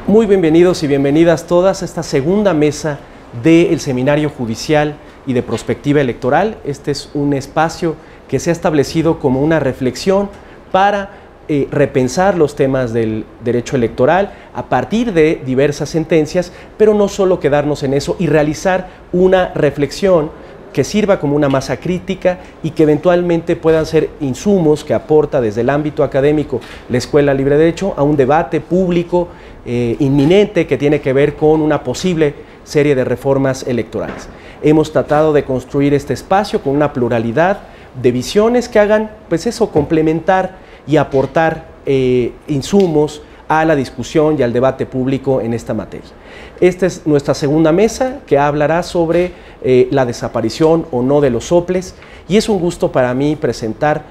Muy bienvenidos y bienvenidas todas a esta segunda mesa del Seminario Judicial y de Prospectiva Electoral. Este es un espacio que se ha establecido como una reflexión para repensar los temas del derecho electoral a partir de diversas sentencias, pero no solo quedarnos en eso y realizar una reflexión que sirva como una masa crítica y que eventualmente puedan ser insumos que aporta desde el ámbito académico la Escuela Libre de Derecho a un debate público inminente que tiene que ver con una posible serie de reformas electorales. Hemos tratado de construir este espacio con una pluralidad de visiones que hagan, pues eso, complementar y aportar insumos a la discusión y al debate público en esta materia. Esta es nuestra segunda mesa que hablará sobre la desaparición o no de los soples, y es un gusto para mí presentar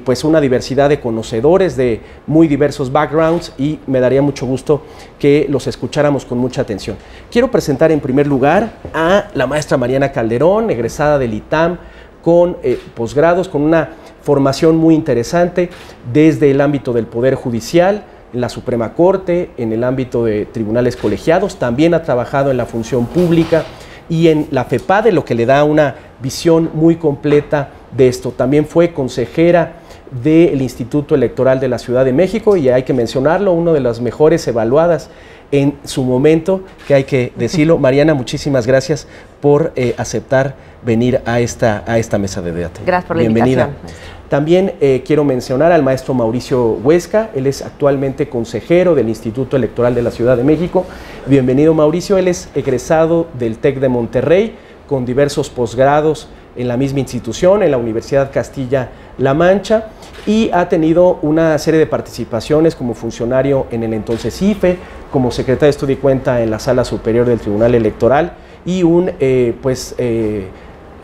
pues una diversidad de conocedores de muy diversos backgrounds, y me daría mucho gusto que los escucháramos con mucha atención. Quiero presentar en primer lugar a la maestra Mariana Calderón, egresada del ITAM con posgrados, con una formación muy interesante desde el ámbito del Poder Judicial, en la Suprema Corte, en el ámbito de tribunales colegiados. También ha trabajado en la función pública y en la FEPADE, lo que le da una visión muy completa de esto. También fue consejera del Instituto Electoral de la Ciudad de México, y hay que mencionarlo, una de las mejores evaluadas en su momento, que hay que decirlo. Mariana, muchísimas gracias por aceptar venir a esta mesa de debate. Gracias por la Bienvenida. invitación. También quiero mencionar al maestro Mauricio Huesca. Él es actualmente consejero del Instituto Electoral de la Ciudad de México. Bienvenido, Mauricio. Él es egresado del TEC de Monterrey, con diversos posgrados en la misma institución, en la Universidad Castilla-La Mancha, y ha tenido una serie de participaciones como funcionario en el entonces IFE, como secretario de Estudio y Cuenta en la Sala Superior del Tribunal Electoral, y un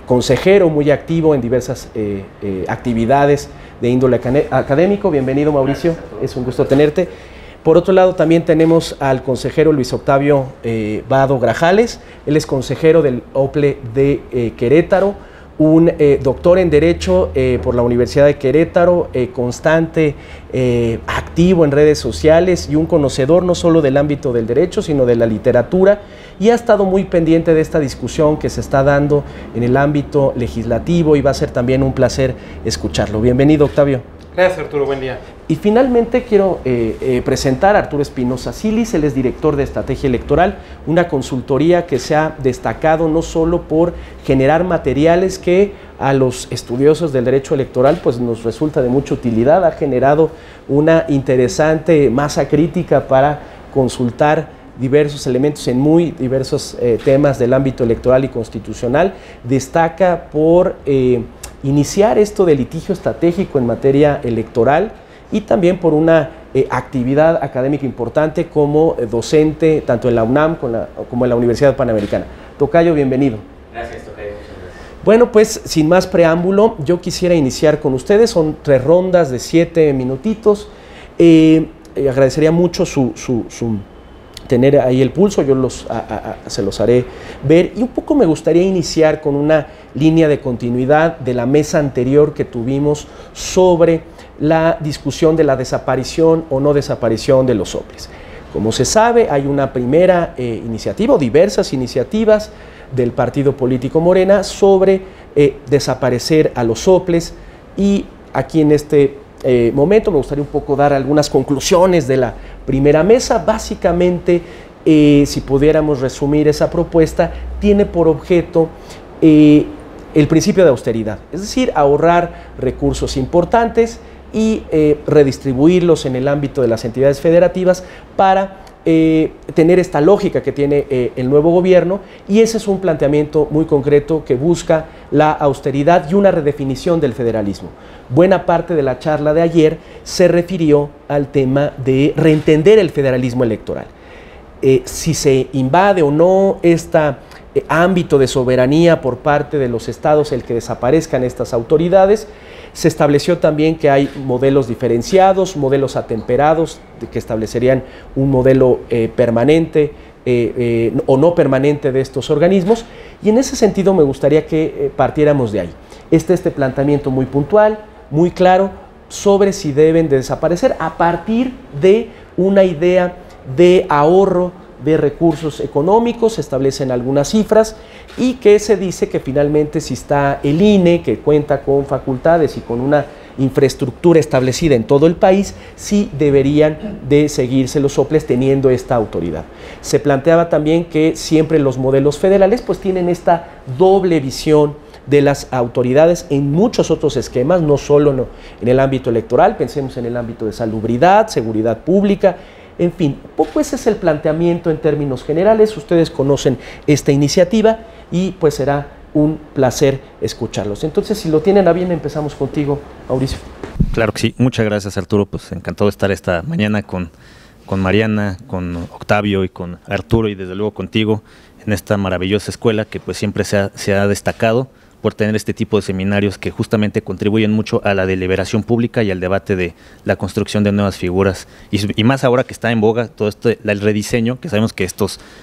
consejero muy activo en diversas actividades de índole académico. Bienvenido, Mauricio, es un gusto tenerte. Por otro lado, también tenemos al consejero Luis Octavio Vado Grajales. Él es consejero del OPLE de Querétaro, un doctor en Derecho por la Universidad de Querétaro, constante, activo en redes sociales, y un conocedor no solo del ámbito del derecho, sino de la literatura, y ha estado muy pendiente de esta discusión que se está dando en el ámbito legislativo, y va a ser también un placer escucharlo. Bienvenido, Octavio. Gracias, Arturo, buen día. Y finalmente quiero presentar a Arturo Espinosa Silis. Él es director de Estrategia Electoral, una consultoría que se ha destacado no solo por generar materiales que a los estudiosos del derecho electoral pues nos resulta de mucha utilidad, ha generado una interesante masa crítica para consultar diversos elementos en muy diversos temas del ámbito electoral y constitucional. Destaca por iniciar esto de litigio estratégico en materia electoral, y también por una actividad académica importante como docente tanto en la UNAM como en la Universidad Panamericana. Tocayo, bienvenido. Gracias, Tocayo, muchas gracias. Bueno, pues sin más preámbulo, yo quisiera iniciar con ustedes. Son 3 rondas de 7 minutitos. Agradecería mucho su tener ahí el pulso, yo se los haré ver, y un poco me gustaría iniciar con una línea de continuidad de la mesa anterior que tuvimos sobre la discusión de la desaparición o no desaparición de los soples. Como se sabe, hay una primera iniciativa o diversas iniciativas del partido político Morena sobre desaparecer a los soples, y aquí en este momento me gustaría un poco dar algunas conclusiones de la primera mesa. Básicamente, si pudiéramos resumir esa propuesta, tiene por objeto el principio de austeridad, es decir, ahorrar recursos importantes y redistribuirlos en el ámbito de las entidades federativas para tener esta lógica que tiene el nuevo gobierno, y ese es un planteamiento muy concreto que busca la austeridad y una redefinición del federalismo. Buena parte de la charla de ayer se refirió al tema de reentender el federalismo electoral. Si se invade o no este ámbito de soberanía por parte de los estados, el que desaparezcan estas autoridades. Se estableció también que hay modelos diferenciados, modelos atemperados, que establecerían un modelo permanente o no permanente de estos organismos, y en ese sentido me gustaría que partiéramos de ahí. Este planteamiento muy puntual, muy claro, sobre si deben de desaparecer a partir de una idea de ahorro de recursos económicos, se establecen algunas cifras y que se dice que finalmente si está el INE, que cuenta con facultades y con una infraestructura establecida en todo el país, sí deberían de seguirse los soples teniendo esta autoridad. Se planteaba también que siempre los modelos federales pues tienen esta doble visión de las autoridades en muchos otros esquemas, no solo en el ámbito electoral, pensemos en el ámbito de salubridad, seguridad pública, en fin, poco ese es el planteamiento en términos generales. Ustedes conocen esta iniciativa y pues será un placer escucharlos. Entonces, si lo tienen a bien, empezamos contigo, Mauricio. Claro que sí, muchas gracias, Arturo, pues encantado de estar esta mañana con Mariana, con Octavio y con Arturo y desde luego contigo en esta maravillosa escuela que pues siempre se ha destacado por tener este tipo de seminarios que justamente contribuyen mucho a la deliberación pública y al debate de la construcción de nuevas figuras. Y más ahora que está en boga todo esto, el rediseño, que sabemos que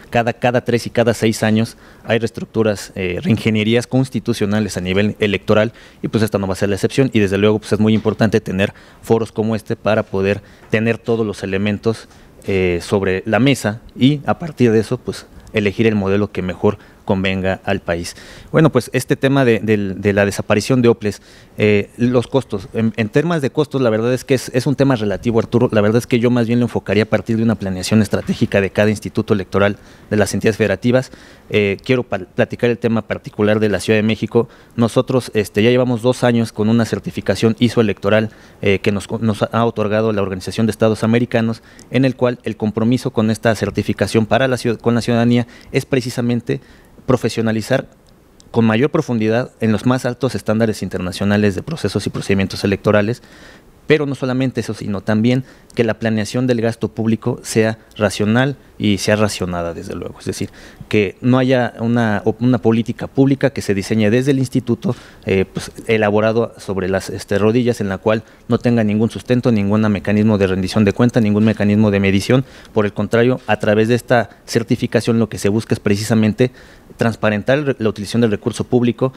cada 3 y cada 6 años hay reestructuras, reingenierías constitucionales a nivel electoral, y pues esta no va a ser la excepción, y desde luego pues es muy importante tener foros como este para poder tener todos los elementos sobre la mesa y a partir de eso pues elegir el modelo que mejor convenga al país. Bueno, pues este tema de la desaparición de OPLES, los costos, en temas de costos, la verdad es que es un tema relativo, Arturo. La verdad es que yo más bien lo enfocaría a partir de una planeación estratégica de cada instituto electoral de las entidades federativas. Quiero platicar el tema particular de la Ciudad de México. Nosotros ya llevamos 2 años con una certificación ISO electoral que nos ha otorgado la Organización de Estados Americanos, en el cual el compromiso con esta certificación con la ciudadanía es precisamente profesionalizar con mayor profundidad en los más altos estándares internacionales de procesos y procedimientos electorales, pero no solamente eso, sino también que la planeación del gasto público sea racional y sea racionada, desde luego. Es decir, que no haya una política pública que se diseñe desde el instituto, pues, elaborado sobre las rodillas, en la cual no tenga ningún sustento, ningún mecanismo de rendición de cuenta, ningún mecanismo de medición. Por el contrario, a través de esta certificación lo que se busca es precisamente transparentar la utilización del recurso público,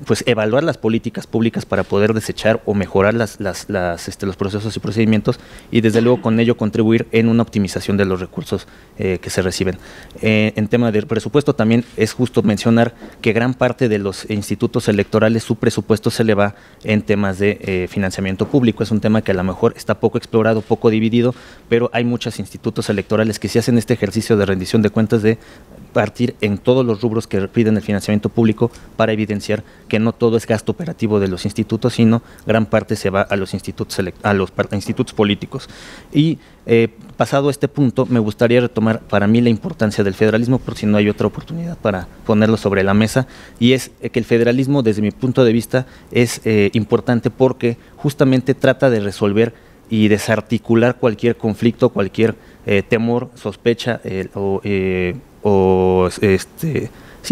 pues evaluar las políticas públicas para poder desechar o mejorar los procesos y procedimientos, y desde luego con ello contribuir en una optimización de los recursos que se reciben. En tema de presupuesto también es justo mencionar que gran parte de los institutos electorales su presupuesto se le va en temas de financiamiento público. Es un tema que a lo mejor está poco explorado, poco dividido, pero hay muchos institutos electorales que sí hacen este ejercicio de rendición de cuentas, de partir en todos los rubros que piden el financiamiento público para evidenciar que no todo es gasto operativo de los institutos, sino gran parte se va a los institutos políticos. Y pasado este punto, me gustaría retomar para mí la importancia del federalismo, por si no hay otra oportunidad para ponerlo sobre la mesa, y es que el federalismo, desde mi punto de vista, es importante porque justamente trata de resolver y desarticular cualquier conflicto, cualquier temor, sospecha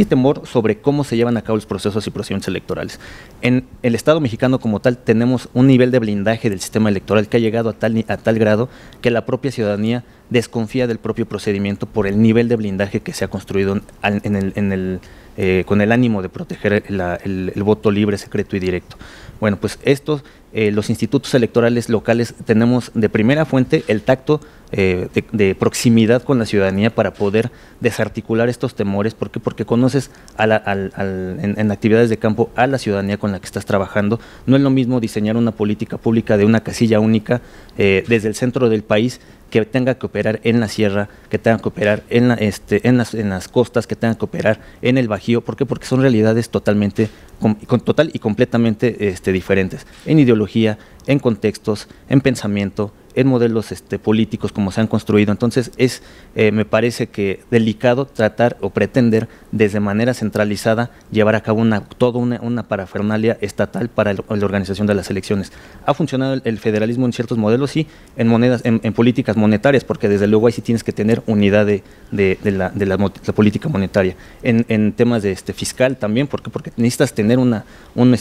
temor sobre cómo se llevan a cabo los procesos y procedimientos electorales. En el Estado mexicano como tal tenemos un nivel de blindaje del sistema electoral que ha llegado a tal grado que la propia ciudadanía desconfía del propio procedimiento por el nivel de blindaje que se ha construido con el ánimo de proteger el voto libre, secreto y directo. Bueno, pues los institutos electorales locales tenemos de primera fuente el tacto de proximidad con la ciudadanía para poder desarticular estos temores. ¿Por qué? Porque conoces en actividades de campo a la ciudadanía con la que estás trabajando. No es lo mismo diseñar una política pública de una casilla única desde el centro del país, que tenga que operar en la sierra, que tenga que operar en las costas, que tenga que operar en el Bajío. ¿Por qué? Porque son realidades total y completamente diferentes en ideología, en contextos, en pensamiento, en modelos políticos como se han construido. Entonces me parece que delicado tratar o pretender desde manera centralizada llevar a cabo toda una parafernalia estatal para la organización de las elecciones. Ha funcionado el federalismo en ciertos modelos, sí, en políticas monetarias, porque desde luego ahí sí tienes que tener unidad de la política monetaria. En temas de fiscal también, porque necesitas tener un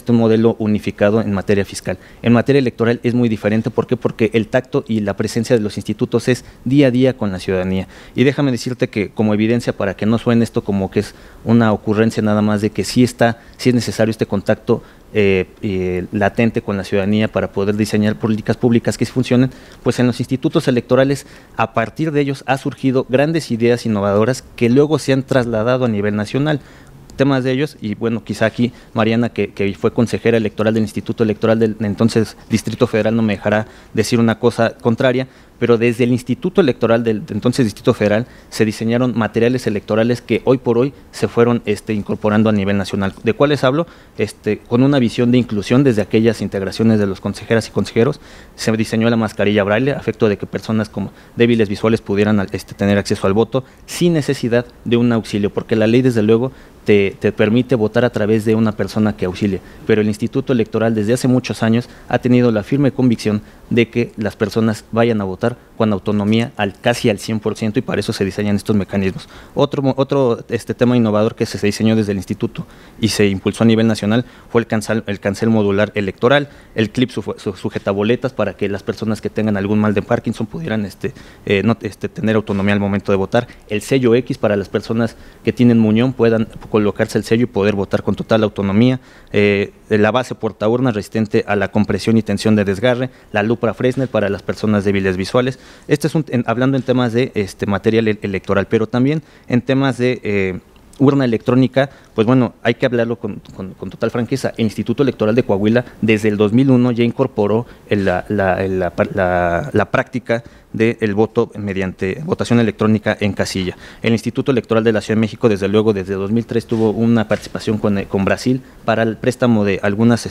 modelo unificado en materia fiscal. En materia electoral es muy diferente. ¿Por qué? Porque el tacto y la presencia de los institutos es día a día con la ciudadanía. Y déjame decirte que, como evidencia, para que no suene esto como que es una ocurrencia nada más, de que sí es necesario este contacto latente con la ciudadanía para poder diseñar políticas públicas que funcionen, pues en los institutos electorales, a partir de ellos ha surgido grandes ideas innovadoras que luego se han trasladado a nivel nacional. Temas de ellos, y bueno, quizá aquí Mariana, que fue consejera electoral del Instituto Electoral del entonces Distrito Federal, no me dejará decir una cosa contraria, pero desde el Instituto Electoral del entonces Distrito Federal se diseñaron materiales electorales que hoy por hoy se fueron incorporando a nivel nacional. ¿De cuáles hablo? Con una visión de inclusión desde aquellas integraciones de los consejeras y consejeros, se diseñó la mascarilla braille, a efecto de que personas como débiles visuales pudieran tener acceso al voto sin necesidad de un auxilio, porque la ley desde luego te permite votar a través de una persona que auxilie, pero el Instituto Electoral desde hace muchos años ha tenido la firme convicción de que las personas vayan a votar con autonomía casi al 100%, y para eso se diseñan estos mecanismos. Otro tema innovador que se diseñó desde el instituto y se impulsó a nivel nacional fue el cancel modular electoral, el clip sujetaboletas para que las personas que tengan algún mal de Parkinson pudieran tener autonomía al momento de votar, el sello X para las personas que tienen muñón puedan colocarse el sello y poder votar con total autonomía, la base portaurnas resistente a la compresión y tensión de desgarre, la Lupra Fresnel para las personas débiles visuales. Hablando en temas de material electoral, pero también en temas de urna electrónica, pues bueno, hay que hablarlo con total franqueza. El Instituto Electoral de Coahuila desde el 2001 ya incorporó la práctica del voto mediante votación electrónica en casilla. El Instituto Electoral de la Ciudad de México, desde luego, desde 2003 tuvo una participación con Brasil para el préstamo de algunas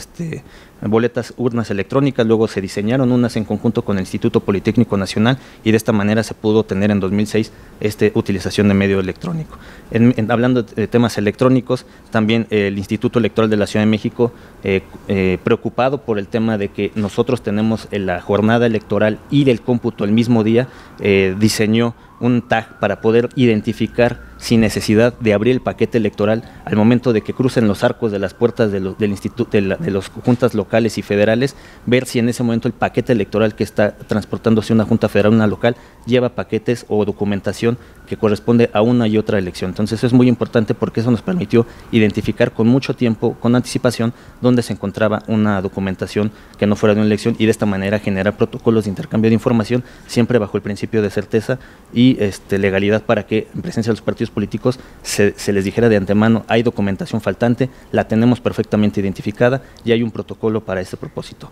boletas urnas electrónicas, luego se diseñaron unas en conjunto con el Instituto Politécnico Nacional y de esta manera se pudo tener en 2006 utilización de medio electrónico. Hablando de temas electrónicos, también el Instituto Electoral de la Ciudad de México, preocupado por el tema de que nosotros tenemos la jornada electoral y del cómputo el mismo día, diseñó un tag para poder identificar sin necesidad de abrir el paquete electoral al momento de que crucen los arcos de las puertas del instituto, de las juntas locales y federales, ver si en ese momento el paquete electoral que está transportándose una junta federal, una local, lleva paquetes o documentación que corresponde a una y otra elección. Entonces eso es muy importante porque eso nos permitió identificar con mucho tiempo, con anticipación, dónde se encontraba una documentación que no fuera de una elección y de esta manera generar protocolos de intercambio de información, siempre bajo el principio de certeza y legalidad, para que en presencia de los partidos políticos se les dijera de antemano: hay documentación faltante, la tenemos perfectamente identificada y hay un protocolo para este propósito.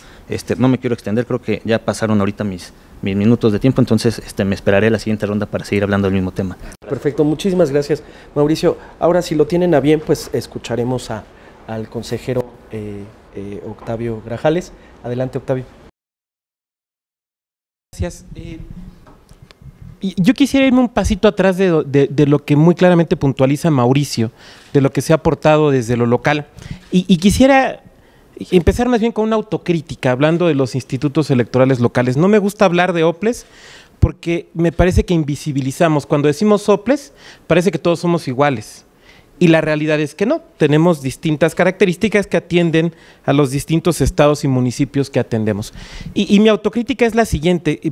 No me quiero extender, creo que ya pasaron ahorita mis minutos de tiempo, entonces me esperaré a la siguiente ronda para seguir hablando del mismo tema. Perfecto, muchísimas gracias, Mauricio. Ahora, si lo tienen a bien, pues escucharemos al consejero Octavio Grajales. Adelante, Octavio. Gracias. Yo quisiera irme un pasito atrás de lo que muy claramente puntualiza Mauricio, de lo que se ha aportado desde lo local, y quisiera empezar más bien con una autocrítica, hablando de los institutos electorales locales. No me gusta hablar de OPLES porque me parece que invisibilizamos. Cuando decimos OPLES, parece que todos somos iguales. Y la realidad es que no, tenemos distintas características que atienden a los distintos estados y municipios que atendemos. Y mi autocrítica es la siguiente: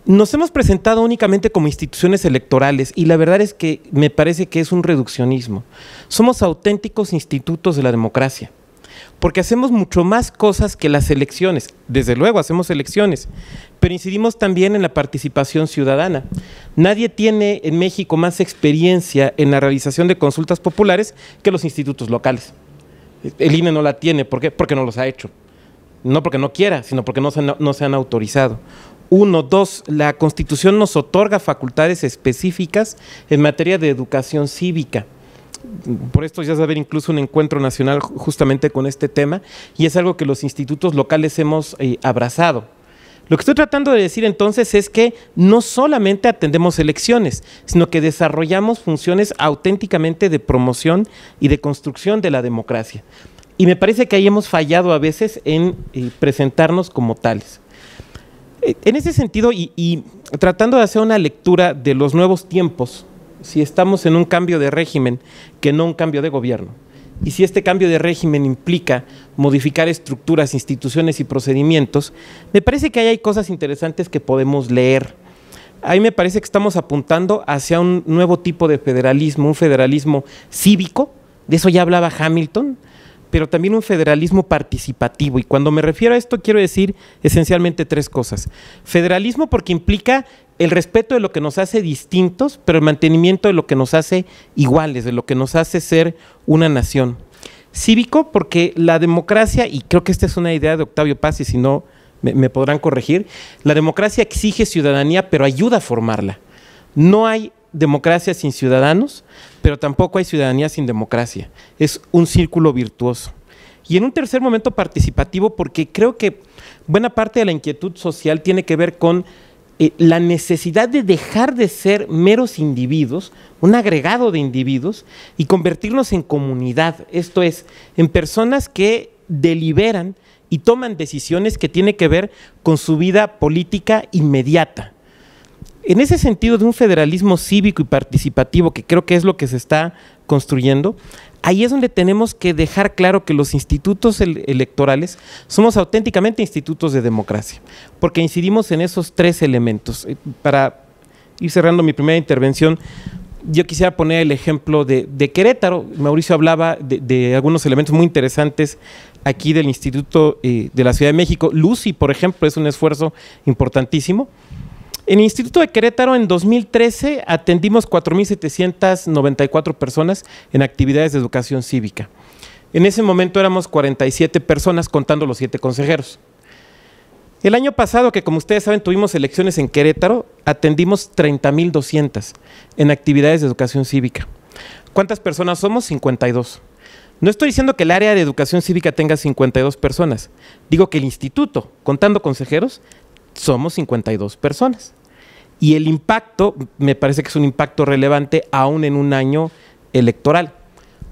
nos hemos presentado únicamente como instituciones electorales y la verdad es que me parece que es un reduccionismo. Somos auténticos institutos de la democracia, porque hacemos mucho más cosas que las elecciones. Desde luego hacemos elecciones, pero incidimos también en la participación ciudadana. Nadie tiene en México más experiencia en la realización de consultas populares que los institutos locales. El INE no la tiene, ¿por qué? Porque no los ha hecho. No porque no quiera, sino porque no se han autorizado. 1, 2, la Constitución nos otorga facultades específicas en materia de educación cívica. Por esto ya va a haber incluso un encuentro nacional justamente con este tema, y es algo que los institutos locales hemos abrazado. Lo que estoy tratando de decir entonces es que no solamente atendemos elecciones, sino que desarrollamos funciones auténticamente de promoción y de construcción de la democracia. Y me parece que ahí hemos fallado a veces en presentarnos como tales. En ese sentido, y tratando de hacer una lectura de los nuevos tiempos, si estamos en un cambio de régimen que no un cambio de gobierno, y si este cambio de régimen implica modificar estructuras, instituciones y procedimientos, me parece que ahí hay cosas interesantes que podemos leer. Ahí me parece que estamos apuntando hacia un nuevo tipo de federalismo, un federalismo cívico. De eso ya hablaba Hamilton, pero también un federalismo participativo. Y cuando me refiero a esto quiero decir esencialmente tres cosas. Federalismo porque implica el respeto de lo que nos hace distintos, pero el mantenimiento de lo que nos hace iguales, de lo que nos hace ser una nación. Cívico porque la democracia, y creo que esta es una idea de Octavio Paz, y si no me podrán corregir, la democracia exige ciudadanía, pero ayuda a formarla. No hay democracia sin ciudadanos, pero tampoco hay ciudadanía sin democracia. Es un círculo virtuoso. Y en un tercer momento participativo, porque creo que buena parte de la inquietud social tiene que ver con la necesidad de dejar de ser meros individuos, un agregado de individuos, y convertirnos en comunidad, esto es, en personas que deliberan y toman decisiones que tienen que ver con su vida política inmediata. En ese sentido de un federalismo cívico y participativo, que creo que es lo que se está construyendo, ahí es donde tenemos que dejar claro que los institutos electorales somos auténticamente institutos de democracia, porque incidimos en esos tres elementos. Para ir cerrando mi primera intervención, yo quisiera poner el ejemplo de Querétaro. Mauricio hablaba de algunos elementos muy interesantes aquí del Instituto de la Ciudad de México. Lucy, por ejemplo, es un esfuerzo importantísimo. En el Instituto de Querétaro, en 2013, atendimos 4,794 personas en actividades de educación cívica. En ese momento éramos 47 personas, contando los 7 consejeros. El año pasado, que como ustedes saben, tuvimos elecciones en Querétaro, atendimos 30,200 en actividades de educación cívica. ¿Cuántas personas somos? 52. No estoy diciendo que el área de educación cívica tenga 52 personas. Digo que el instituto, contando consejeros, somos 52 personas. Y el impacto, me parece que es un impacto relevante aún en un año electoral.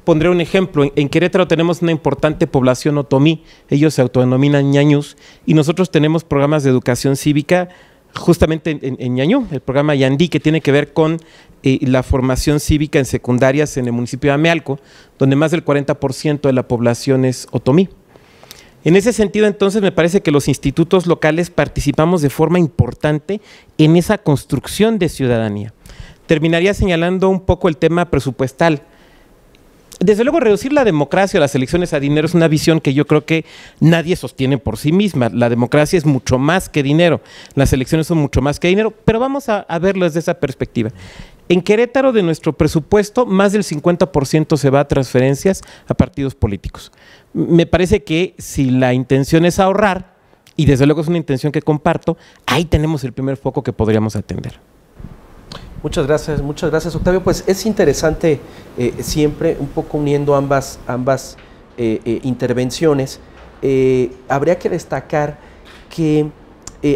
Pondré un ejemplo. En Querétaro tenemos una importante población otomí. Ellos se autodenominan ñañús y nosotros tenemos programas de educación cívica justamente en ñañú, el programa Yandí, que tiene que ver con la formación cívica en secundarias en el municipio de Amealco, donde más del 40% de la población es otomí. En ese sentido, entonces, me parece que los institutos locales participamos de forma importante en esa construcción de ciudadanía. Terminaría señalando un poco el tema presupuestal. Desde luego, reducir la democracia o las elecciones a dinero es una visión que yo creo que nadie sostiene por sí misma. La democracia es mucho más que dinero, las elecciones son mucho más que dinero, pero vamos a verlo desde esa perspectiva. En Querétaro, de nuestro presupuesto, más del 50% se va a transferencias a partidos políticos. Me parece que si la intención es ahorrar, y desde luego es una intención que comparto, ahí tenemos el primer foco que podríamos atender. Muchas gracias, Octavio. Pues es interesante siempre un poco uniendo ambas intervenciones. Habría que destacar que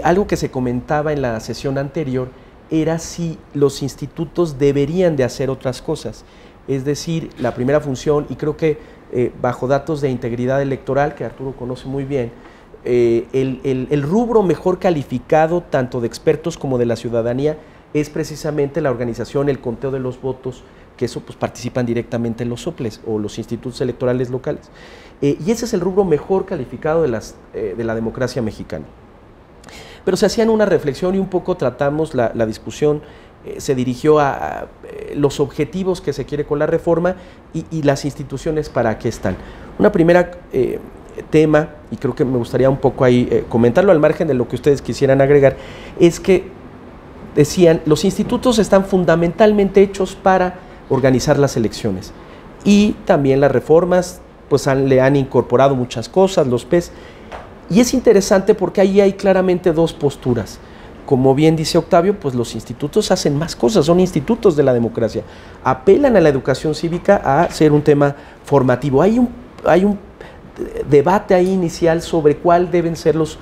algo que se comentaba en la sesión anterior era si los institutos deberían de hacer otras cosas. Es decir, la primera función, y creo que bajo datos de integridad electoral, que Arturo conoce muy bien, el rubro mejor calificado tanto de expertos como de la ciudadanía es precisamente la organización, el conteo de los votos, que eso pues participan directamente los soples o los institutos electorales locales. Y ese es el rubro mejor calificado de la democracia mexicana. Pero se hacían una reflexión y un poco tratamos la discusión, se dirigió a los objetivos que se quiere con la reforma y las instituciones para qué están. Una primera tema, y creo que me gustaría un poco ahí comentarlo al margen de lo que ustedes quisieran agregar, es que decían, los institutos están fundamentalmente hechos para organizar las elecciones y también las reformas pues le han incorporado muchas cosas, los PES. Y es interesante porque ahí hay claramente dos posturas. Como bien dice Octavio, pues los institutos hacen más cosas, son institutos de la democracia. Apelan a la educación cívica a ser un tema formativo. Hay un debate ahí inicial sobre cuál deben ser los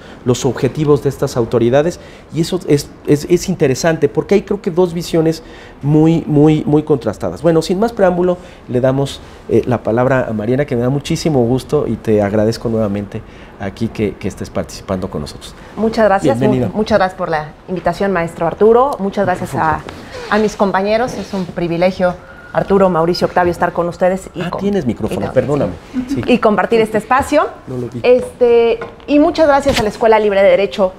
objetivos de estas autoridades y eso es interesante porque hay creo que dos visiones muy contrastadas. Bueno, sin más preámbulo, le damos la palabra a Mariana, que me da muchísimo gusto y te agradezco nuevamente aquí que estés participando con nosotros. Muchas gracias. Bienvenido. Muchas gracias por la invitación, maestro Arturo. Muchas gracias a mis compañeros. Es un privilegio, Arturo, Mauricio, Octavio, estar con ustedes. Tienes micrófono, perdóname. Sí. Y compartir este espacio. No lo vi. Y muchas gracias a la Escuela Libre de Derecho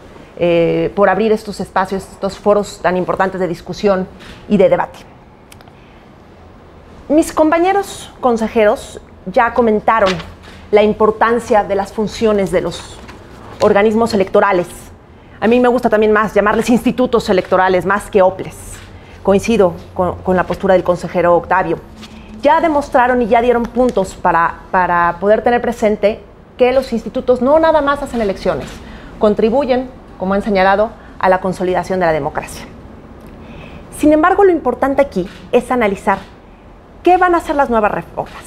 por abrir estos espacios, estos foros tan importantes de discusión y de debate. Mis compañeros consejeros ya comentaron la importancia de las funciones de los organismos electorales. A mí me gusta también más llamarles institutos electorales, más que OPLES. Coincido con la postura del consejero Octavio. Ya demostraron y ya dieron puntos para poder tener presente que los institutos no nada más hacen elecciones, contribuyen, como han señalado, a la consolidación de la democracia. Sin embargo, lo importante aquí es analizar qué van a ser las nuevas reformas.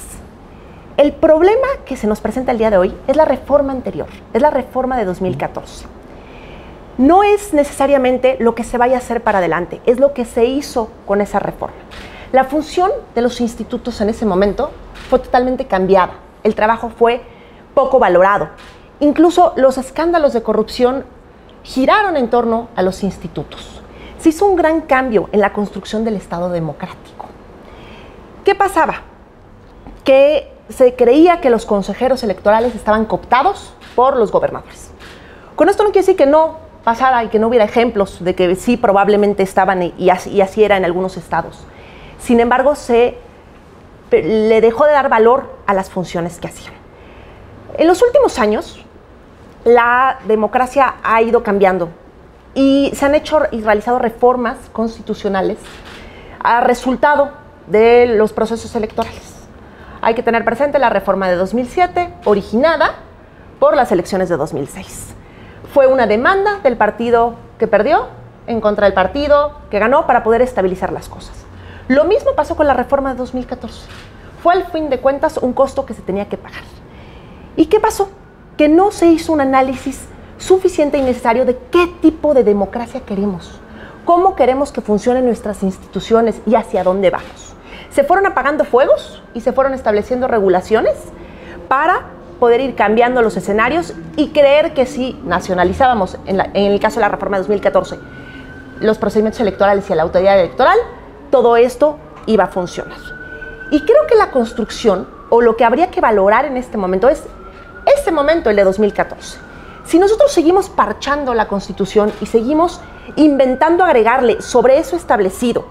El problema que se nos presenta el día de hoy es la reforma anterior, es la reforma de 2014. No es necesariamente lo que se vaya a hacer para adelante, es lo que se hizo con esa reforma. La función de los institutos en ese momento fue totalmente cambiada. El trabajo fue poco valorado. Incluso los escándalos de corrupción giraron en torno a los institutos. Se hizo un gran cambio en la construcción del Estado democrático. ¿Qué pasaba? Que se creía que los consejeros electorales estaban cooptados por los gobernadores. Con esto no quiere decir que no pasara y que no hubiera ejemplos de que sí probablemente estaban y así era en algunos estados. Sin embargo, se le dejó de dar valor a las funciones que hacían. En los últimos años, la democracia ha ido cambiando y se han hecho y realizado reformas constitucionales a resultado de los procesos electorales. Hay que tener presente la reforma de 2007, originada por las elecciones de 2006. Fue una demanda del partido que perdió en contra del partido que ganó para poder estabilizar las cosas. Lo mismo pasó con la reforma de 2014. Fue al fin de cuentas un costo que se tenía que pagar. ¿Y qué pasó? Que no se hizo un análisis suficiente y necesario de qué tipo de democracia queremos, cómo queremos que funcionen nuestras instituciones y hacia dónde vamos. Se fueron apagando fuegos y se fueron estableciendo regulaciones para poder ir cambiando los escenarios y creer que si nacionalizábamos, en el caso de la reforma de 2014, los procedimientos electorales y la autoridad electoral, todo esto iba a funcionar. Y creo que la construcción, o lo que habría que valorar en este momento, es este momento, el de 2014. Si nosotros seguimos parchando la Constitución y seguimos inventando agregarle sobre eso establecido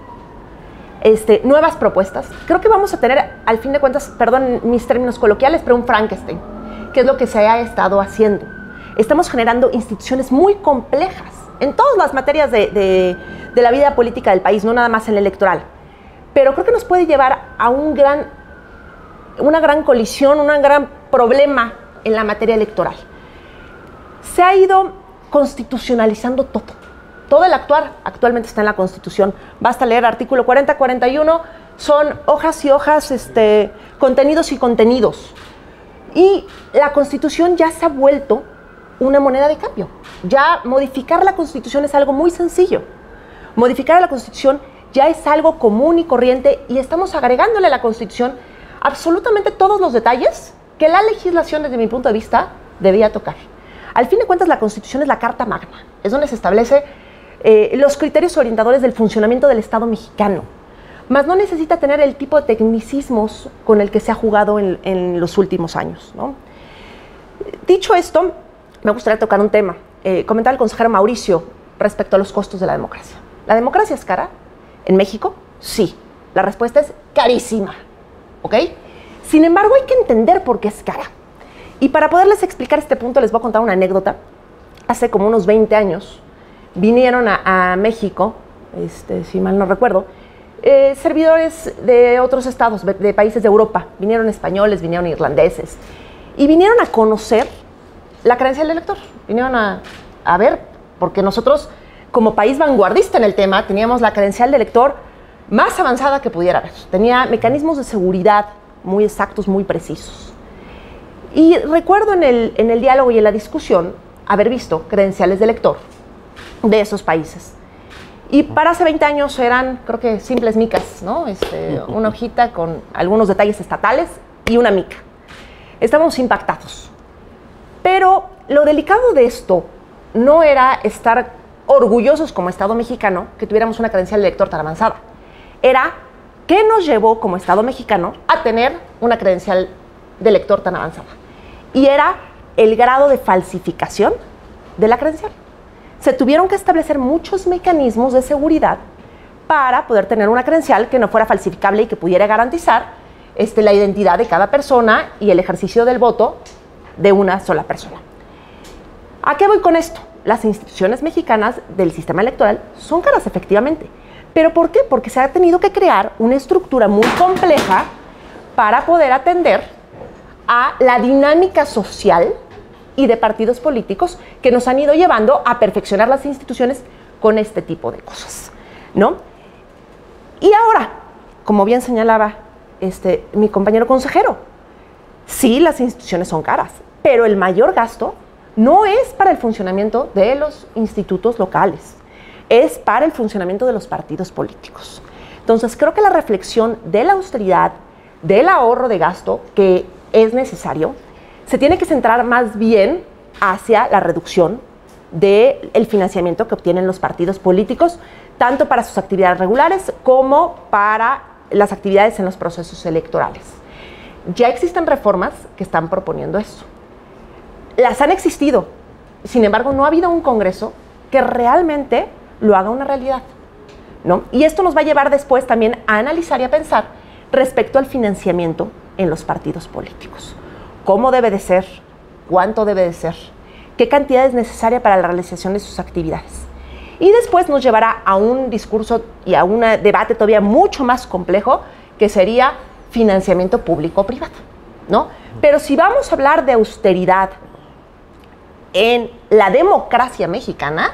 nuevas propuestas, creo que vamos a tener, al fin de cuentas, perdón mis términos coloquiales, pero un Frankenstein, que es lo que se ha estado haciendo. Estamos generando instituciones muy complejas en todas las materias de la vida política del país, no nada más en la electoral. Pero creo que nos puede llevar a una gran colisión, un gran problema en la materia electoral. Se ha ido constitucionalizando todo. Todo el actuar actualmente está en la Constitución. Basta leer artículo 40, 41, son hojas y hojas, contenidos y contenidos. Y la Constitución ya se ha vuelto una moneda de cambio. Ya modificar la Constitución es algo muy sencillo. Modificar la Constitución ya es algo común y corriente y estamos agregándole a la Constitución absolutamente todos los detalles que la legislación, desde mi punto de vista, debía tocar. Al fin de cuentas, la Constitución es la Carta Magna, es donde se establece los criterios orientadores del funcionamiento del Estado mexicano, mas no necesita tener el tipo de tecnicismos con el que se ha jugado en los últimos años, ¿no? Dicho esto, me gustaría tocar un tema. Comentaba el consejero Mauricio respecto a los costos de la democracia. ¿La democracia es cara en México? Sí. La respuesta es carísima, ¿ok? Sin embargo, hay que entender por qué es cara. Y para poderles explicar este punto, les voy a contar una anécdota. Hace como unos 20 años vinieron a México, si mal no recuerdo, servidores de otros estados, de países de Europa. Vinieron españoles, vinieron irlandeses. Y vinieron a conocer la credencial del elector. Vinieron a ver, porque nosotros, como país vanguardista en el tema, teníamos la credencial del elector más avanzada que pudiera haber. Tenía mecanismos de seguridad muy exactos, muy precisos. Y recuerdo en el diálogo y en la discusión haber visto credenciales de elector de esos países. Y para hace 20 años eran, creo que, simples micas, ¿no? Una hojita con algunos detalles estatales y una mica. Estábamos impactados. Pero lo delicado de esto no era estar orgullosos como Estado mexicano que tuviéramos una credencial de elector tan avanzada. Era qué nos llevó como Estado mexicano a tener una credencial de elector tan avanzada. Y era el grado de falsificación de la credencial. Se tuvieron que establecer muchos mecanismos de seguridad para poder tener una credencial que no fuera falsificable y que pudiera garantizar la identidad de cada persona y el ejercicio del voto de una sola persona. ¿A qué voy con esto? Las instituciones mexicanas del sistema electoral son caras, efectivamente. ¿Pero por qué? Porque se ha tenido que crear una estructura muy compleja para poder atender a la dinámica social y de partidos políticos que nos han ido llevando a perfeccionar las instituciones con este tipo de cosas, ¿no? Y ahora, como bien señalaba mi compañero consejero, sí, las instituciones son caras, pero el mayor gasto no es para el funcionamiento de los institutos locales, es para el funcionamiento de los partidos políticos. Entonces, creo que la reflexión de la austeridad, del ahorro de gasto que es necesario, se tiene que centrar más bien hacia la reducción del financiamiento que obtienen los partidos políticos, tanto para sus actividades regulares como para las actividades en los procesos electorales. Ya existen reformas que están proponiendo eso. Las han existido, sin embargo, no ha habido un Congreso que realmente lo haga una realidad, ¿no? Y esto nos va a llevar después también a analizar y a pensar respecto al financiamiento en los partidos políticos. ¿Cómo debe de ser? ¿Cuánto debe de ser? ¿Qué cantidad es necesaria para la realización de sus actividades? Y después nos llevará a un discurso y a un debate todavía mucho más complejo, que sería financiamiento público-privado, ¿no? Pero si vamos a hablar de austeridad en la democracia mexicana,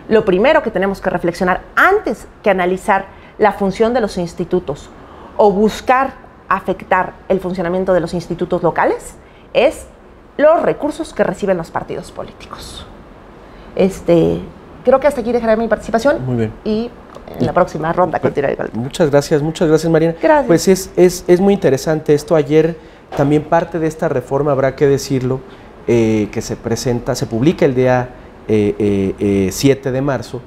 lo primero que tenemos que reflexionar antes que analizar la función de los institutos o buscar afectar el funcionamiento de los institutos locales es los recursos que reciben los partidos políticos. Creo que hasta aquí dejaré mi participación. Muy bien. Y en la próxima ronda continuaré con el tema. Muchas gracias, Mariana. Gracias. Pues es muy interesante esto. Ayer también parte de esta reforma, habrá que decirlo, que se publica el día 7 de marzo,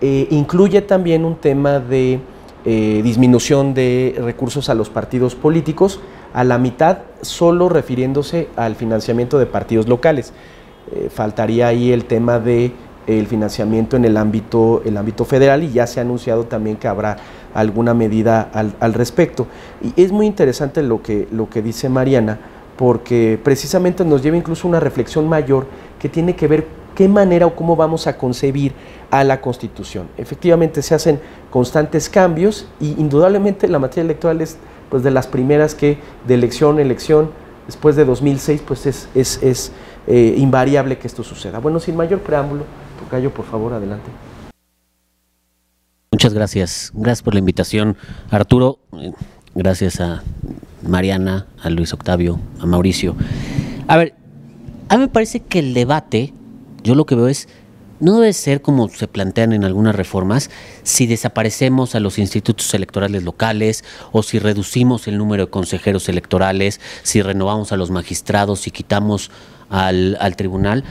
incluye también un tema de disminución de recursos a los partidos políticos, a la mitad solo refiriéndose al financiamiento de partidos locales. Faltaría ahí el tema de el financiamiento en el ámbito federal, y ya se ha anunciado también que habrá alguna medida al respecto. Y es muy interesante lo que dice Mariana, porque precisamente nos lleva incluso a una reflexión mayor que tiene que ver qué manera o cómo vamos a concebir a la Constitución. Efectivamente se hacen constantes cambios y indudablemente la materia electoral es pues de las primeras que de elección en elección, después de 2006, pues es invariable que esto suceda. Bueno, sin mayor preámbulo, tocayo, por favor, adelante. Muchas gracias. Gracias por la invitación, Arturo. Gracias a Mariana, a Luis Octavio, a Mauricio. A ver, a mí me parece que el debate, yo lo que veo es, no debe ser como se plantean en algunas reformas, si desaparecemos a los institutos electorales locales o si reducimos el número de consejeros electorales, si renovamos a los magistrados y quitamos al tribunal.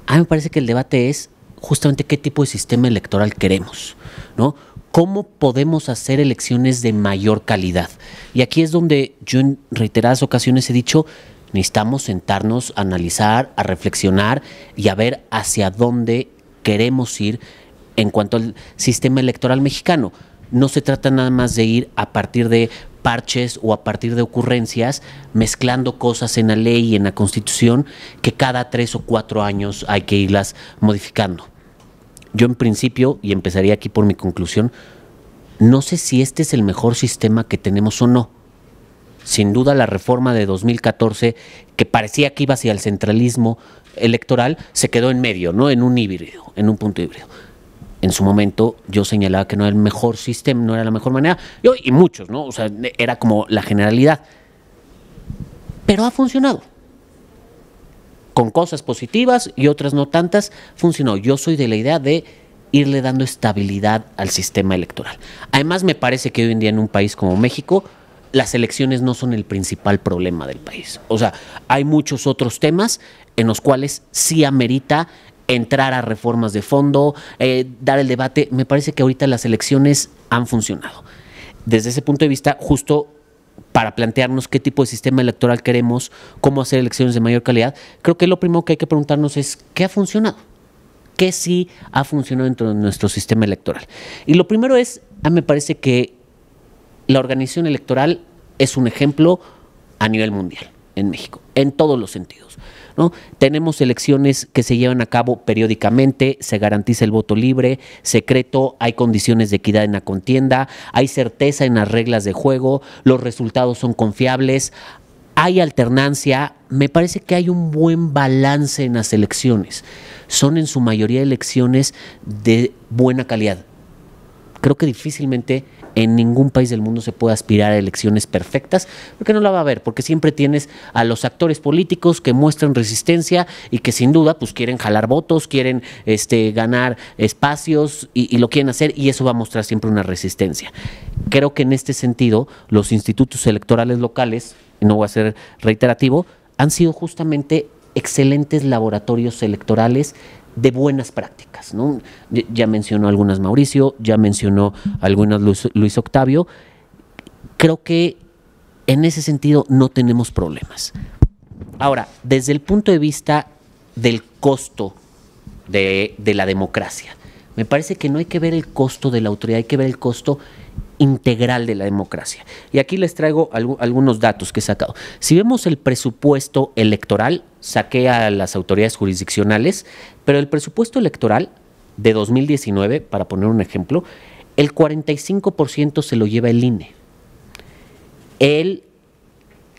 A mí me parece que el debate es justamente qué tipo de sistema electoral queremos, ¿no? ¿Cómo podemos hacer elecciones de mayor calidad? Y aquí es donde yo en reiteradas ocasiones he dicho, necesitamos sentarnos a analizar, a reflexionar y a ver hacia dónde queremos ir en cuanto al sistema electoral mexicano. No se trata nada más de ir a partir de parches o a partir de ocurrencias, mezclando cosas en la ley y en la Constitución que cada 3 o 4 años hay que irlas modificando. Yo en principio, y empezaría aquí por mi conclusión, no sé si este es el mejor sistema que tenemos o no. Sin duda la reforma de 2014, que parecía que iba hacia el centralismo electoral, se quedó en medio, ¿no? En un híbrido, en un punto híbrido. En su momento yo señalaba que no era el mejor sistema, no era la mejor manera, y muchos, ¿no? O sea, era como la generalidad. Pero ha funcionado. Con cosas positivas y otras no tantas, funcionó. Yo soy de la idea de irle dando estabilidad al sistema electoral. Además, me parece que hoy en día en un país como México, las elecciones no son el principal problema del país. O sea, hay muchos otros temas en los cuales sí amerita entrar a reformas de fondo, dar el debate. Me parece que ahorita las elecciones han funcionado. Desde ese punto de vista, justo para plantearnos qué tipo de sistema electoral queremos, cómo hacer elecciones de mayor calidad, creo que lo primero que hay que preguntarnos es ¿qué ha funcionado? ¿Qué sí ha funcionado dentro de nuestro sistema electoral? Y lo primero es, a mí me parece que la organización electoral es un ejemplo a nivel mundial en México, en todos los sentidos, ¿no? Tenemos elecciones que se llevan a cabo periódicamente, se garantiza el voto libre, secreto, hay condiciones de equidad en la contienda, hay certeza en las reglas de juego, los resultados son confiables, hay alternancia. Me parece que hay un buen balance en las elecciones. Son en su mayoría elecciones de buena calidad. Creo que difícilmente en ningún país del mundo se puede aspirar a elecciones perfectas, porque no la va a haber, porque siempre tienes a los actores políticos que muestran resistencia y que sin duda pues quieren jalar votos, quieren ganar espacios y lo quieren hacer, y eso va a mostrar siempre una resistencia. Creo que en este sentido los institutos electorales locales, no voy a ser reiterativo, han sido justamente excelentes laboratorios electorales de buenas prácticas, ¿no? Ya mencionó algunas Mauricio, ya mencionó algunas Luis Octavio. Creo que en ese sentido no tenemos problemas. Ahora, desde el punto de vista del costo de la democracia, me parece que no hay que ver el costo de la autoridad, hay que ver el costo integral de la democracia. Y aquí les traigo algunos datos que he sacado. Si vemos el presupuesto electoral, saqué a las autoridades jurisdiccionales, pero el presupuesto electoral de 2019, para poner un ejemplo, el 45% se lo lleva el INE, el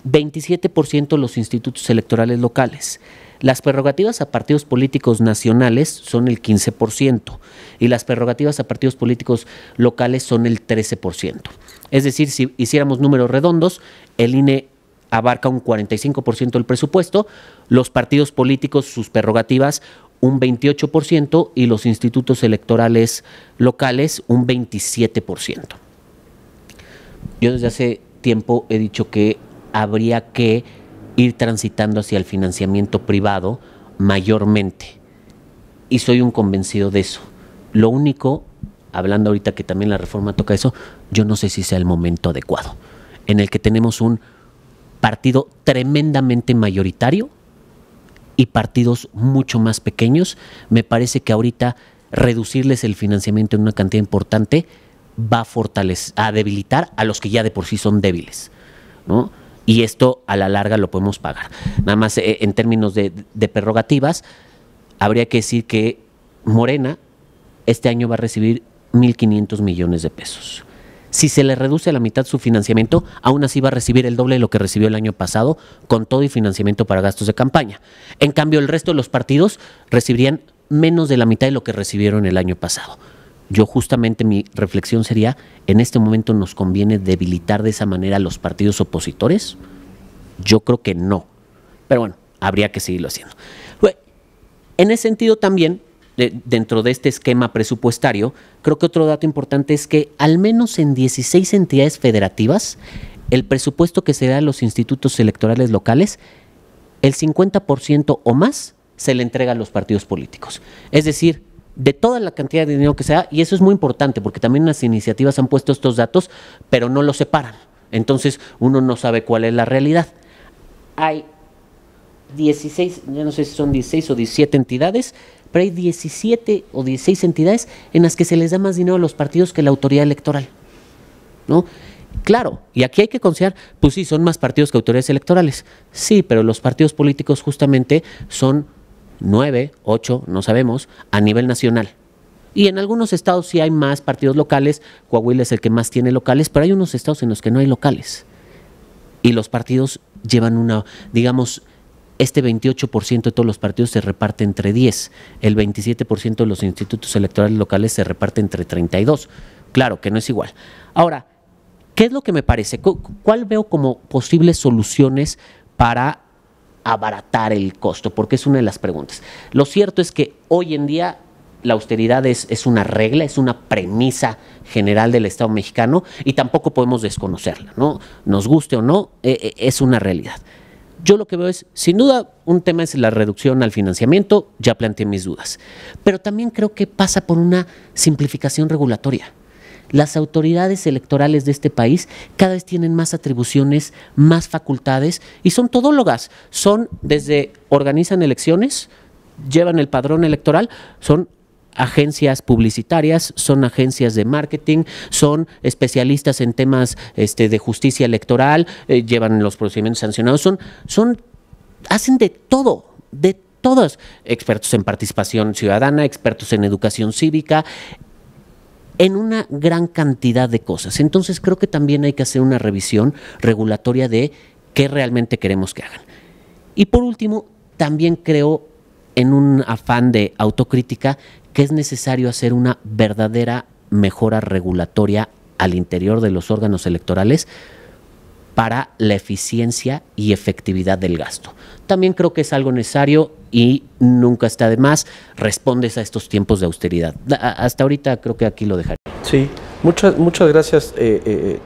27% los institutos electorales locales. Las prerrogativas a partidos políticos nacionales son el 15% y las prerrogativas a partidos políticos locales son el 13%. Es decir, si hiciéramos números redondos, el INE abarca un 45% del presupuesto, los partidos políticos, sus prerrogativas, un 28% y los institutos electorales locales un 27%. Yo desde hace tiempo he dicho que habría que ir transitando hacia el financiamiento privado mayormente. Y soy un convencido de eso. Lo único, hablando ahorita que también la reforma toca eso, yo no sé si sea el momento adecuado, en el que tenemos un partido tremendamente mayoritario y partidos mucho más pequeños. Me parece que ahorita reducirles el financiamiento en una cantidad importante va a debilitar a los que ya de por sí son débiles, ¿no? Y esto a la larga lo podemos pagar. Nada más en términos de prerrogativas, habría que decir que Morena este año va a recibir 1.500 millones de pesos. Si se le reduce a la mitad su financiamiento, aún así va a recibir el doble de lo que recibió el año pasado, con todo y financiamiento para gastos de campaña. En cambio, el resto de los partidos recibirían menos de la mitad de lo que recibieron el año pasado. Yo justamente mi reflexión sería, ¿en este momento nos conviene debilitar de esa manera a los partidos opositores? Yo creo que no. Pero bueno, habría que seguirlo haciendo. En ese sentido también, dentro de este esquema presupuestario, creo que otro dato importante es que al menos en 16 entidades federativas, el presupuesto que se da a los institutos electorales locales, el 50% o más se le entrega a los partidos políticos. Es decir, de toda la cantidad de dinero que se da, y eso es muy importante porque también las iniciativas han puesto estos datos, pero no los separan. Entonces uno no sabe cuál es la realidad. Hay 16, ya no sé si son 16 o 17 entidades, pero hay 17 o 16 entidades en las que se les da más dinero a los partidos que la autoridad electoral, ¿no? Claro, y aquí hay que considerar, pues sí, son más partidos que autoridades electorales. Sí, pero los partidos políticos justamente son 9, 8, no sabemos, a nivel nacional. Y en algunos estados sí hay más partidos locales, Coahuila es el que más tiene locales, pero hay unos estados en los que no hay locales. Y los partidos llevan digamos, este 28% de todos los partidos se reparte entre 10, el 27% de los institutos electorales locales se reparte entre 32. Claro que no es igual. Ahora, ¿qué es lo que me parece? ¿Cuál veo como posibles soluciones para abaratar el costo? Porque es una de las preguntas. Lo cierto es que hoy en día la austeridad es una regla, es una premisa general del Estado mexicano y tampoco podemos desconocerla, ¿no? Nos guste o no, es una realidad. Yo lo que veo es, sin duda, un tema es la reducción al financiamiento, ya planteé mis dudas, pero también creo que pasa por una simplificación regulatoria. Las autoridades electorales de este país cada vez tienen más atribuciones, más facultades y son todólogas. Son organizan elecciones, llevan el padrón electoral, son agencias publicitarias, son agencias de marketing, son especialistas en temas de justicia electoral, llevan los procedimientos sancionados, hacen de todo, de todos, expertos en participación ciudadana, expertos en educación cívica, en una gran cantidad de cosas. Entonces creo que también hay que hacer una revisión regulatoria de qué realmente queremos que hagan. Y por último, también creo, en un afán de autocrítica, que es necesario hacer una verdadera mejora regulatoria al interior de los órganos electorales para la eficiencia y efectividad del gasto. También creo que es algo necesario y nunca está de más. Respondes a estos tiempos de austeridad. Hasta ahorita creo que aquí lo dejaré. Sí, muchas gracias,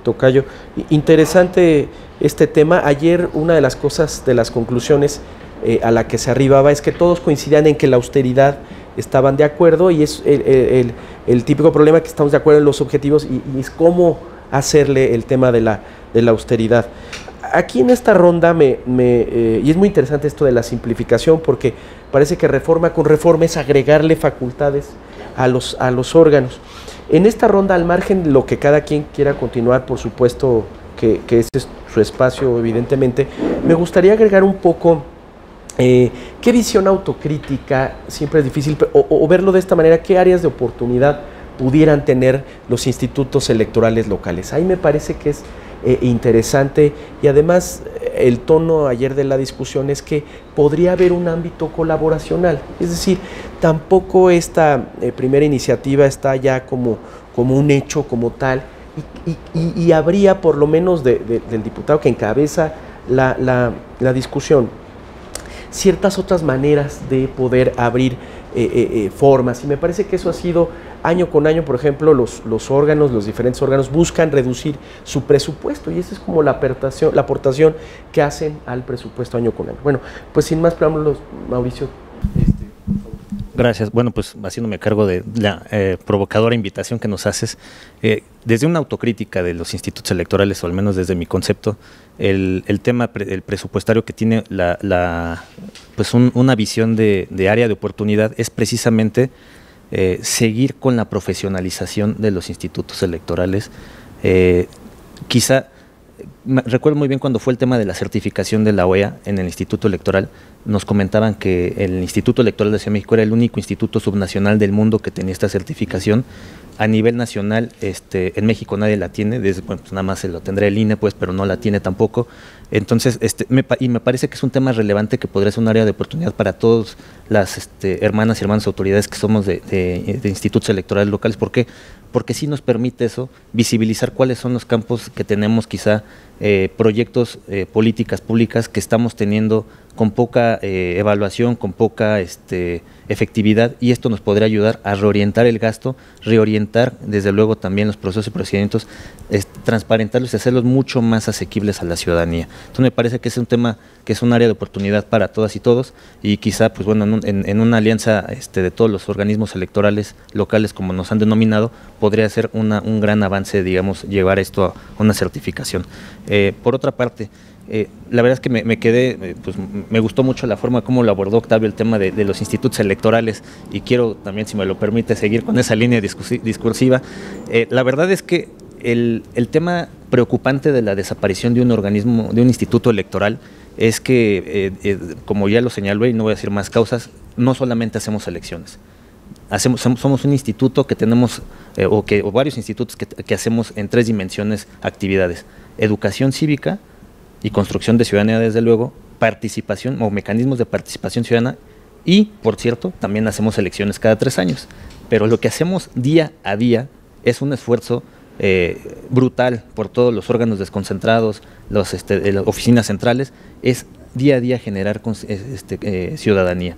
Tocayo. Interesante este tema. Ayer una de las cosas, de las conclusiones a la que se arribaba es que todos coincidían en que la austeridad estaban de acuerdo, y es el típico problema, que estamos de acuerdo en los objetivos y es cómo hacerle el tema de la austeridad. Aquí en esta ronda y es muy interesante esto de la simplificación, porque parece que reforma con reforma es agregarle facultades a los órganos. En esta ronda, al margen de lo que cada quien quiera continuar, por supuesto que ese es su espacio, evidentemente, me gustaría agregar un poco qué visión autocrítica, siempre es difícil, o verlo de esta manera, qué áreas de oportunidad pudieran tener los institutos electorales locales. Ahí me parece que es interesante, y además el tono ayer de la discusión es que podría haber un ámbito colaboracional, es decir, tampoco esta primera iniciativa está ya como un hecho como tal, y habría, por lo menos del diputado que encabeza la discusión, ciertas otras maneras de poder abrir formas, y me parece que eso ha sido año con año. Por ejemplo, los diferentes órganos buscan reducir su presupuesto, y esa es como la aportación que hacen al presupuesto año con año. Bueno, pues sin más preámbulos, Mauricio. Gracias. Bueno, pues haciéndome cargo de la provocadora invitación que nos haces, desde una autocrítica de los institutos electorales, o al menos desde mi concepto, el tema el presupuestario que tiene pues una visión de área de oportunidad es precisamente seguir con la profesionalización de los institutos electorales. Recuerdo muy bien cuando fue el tema de la certificación de la OEA en el Instituto Electoral, nos comentaban que el Instituto Electoral de Ciudad de México era el único instituto subnacional del mundo que tenía esta certificación. A nivel nacional, en México nadie la tiene, pues nada más se lo tendrá el INE, pues, pero no la tiene tampoco. Entonces, me parece que es un tema relevante que podría ser un área de oportunidad para todas las hermanas y hermanos autoridades que somos de institutos electorales locales. ¿Por qué? Porque sí nos permite eso, visibilizar cuáles son los campos que tenemos, quizá proyectos, políticas públicas que estamos teniendo con poca evaluación, con poca efectividad, y esto nos podría ayudar a reorientar el gasto, reorientar desde luego también los procesos y procedimientos, transparentarlos y hacerlos mucho más asequibles a la ciudadanía. Entonces me parece que es un tema que es un área de oportunidad para todas y todos, y quizá pues bueno, en una alianza de todos los organismos electorales locales, como nos han denominado, podría ser un gran avance, digamos, llevar esto a una certificación. Por otra parte, la verdad es que me quedé, pues me gustó mucho la forma como lo abordó Octavio el tema de los institutos electorales, y quiero también, si me lo permite, seguir con esa línea discursiva. La verdad es que el tema preocupante de la desaparición de un organismo, de un instituto electoral, es que, como ya lo señaló, y no voy a decir más causas, no solamente hacemos elecciones. Somos un instituto que tenemos, o varios institutos que hacemos en 3 dimensiones actividades: educación cívica y construcción de ciudadanía, desde luego, participación o mecanismos de participación ciudadana, y, por cierto, también hacemos elecciones cada 3 años. Pero lo que hacemos día a día es un esfuerzo brutal por todos los órganos desconcentrados, las oficinas centrales, es día a día generar ciudadanía.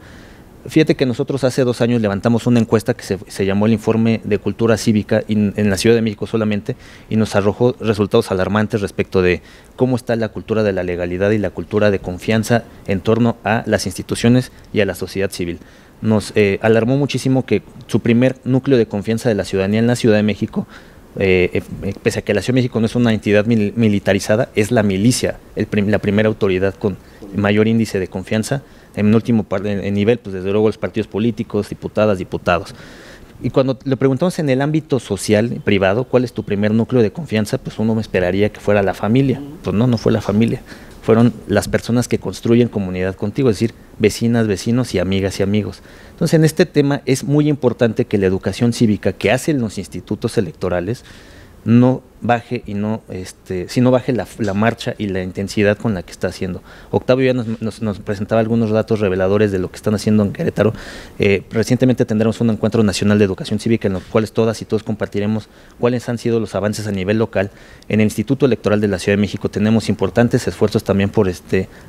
Fíjate que nosotros hace 2 años levantamos una encuesta que se llamó el Informe de Cultura Cívica en la Ciudad de México solamente, y nos arrojó resultados alarmantes respecto de cómo está la cultura de la legalidad y la cultura de confianza en torno a las instituciones y a la sociedad civil. Nos alarmó muchísimo que su primer núcleo de confianza de la ciudadanía en la Ciudad de México, pese a que la Ciudad de México no es una entidad militarizada, es la milicia, la primera autoridad con mayor índice de confianza. En último nivel, pues desde luego los partidos políticos, diputados. Y cuando le preguntamos en el ámbito social, privado, ¿cuál es tu primer núcleo de confianza? Pues uno me esperaría que fuera la familia. Pues no fue la familia. Fueron las personas que construyen comunidad contigo, es decir, vecinas, vecinos y amigas y amigos. Entonces, en este tema es muy importante que la educación cívica que hacen los institutos electorales no baje y no baje la marcha y la intensidad con la que está haciendo. Octavio ya nos presentaba algunos datos reveladores de lo que están haciendo en Querétaro. Recientemente tendremos un encuentro nacional de educación cívica en los cuales todas y todos compartiremos cuáles han sido los avances a nivel local. En el Instituto Electoral de la Ciudad de México tenemos importantes esfuerzos también por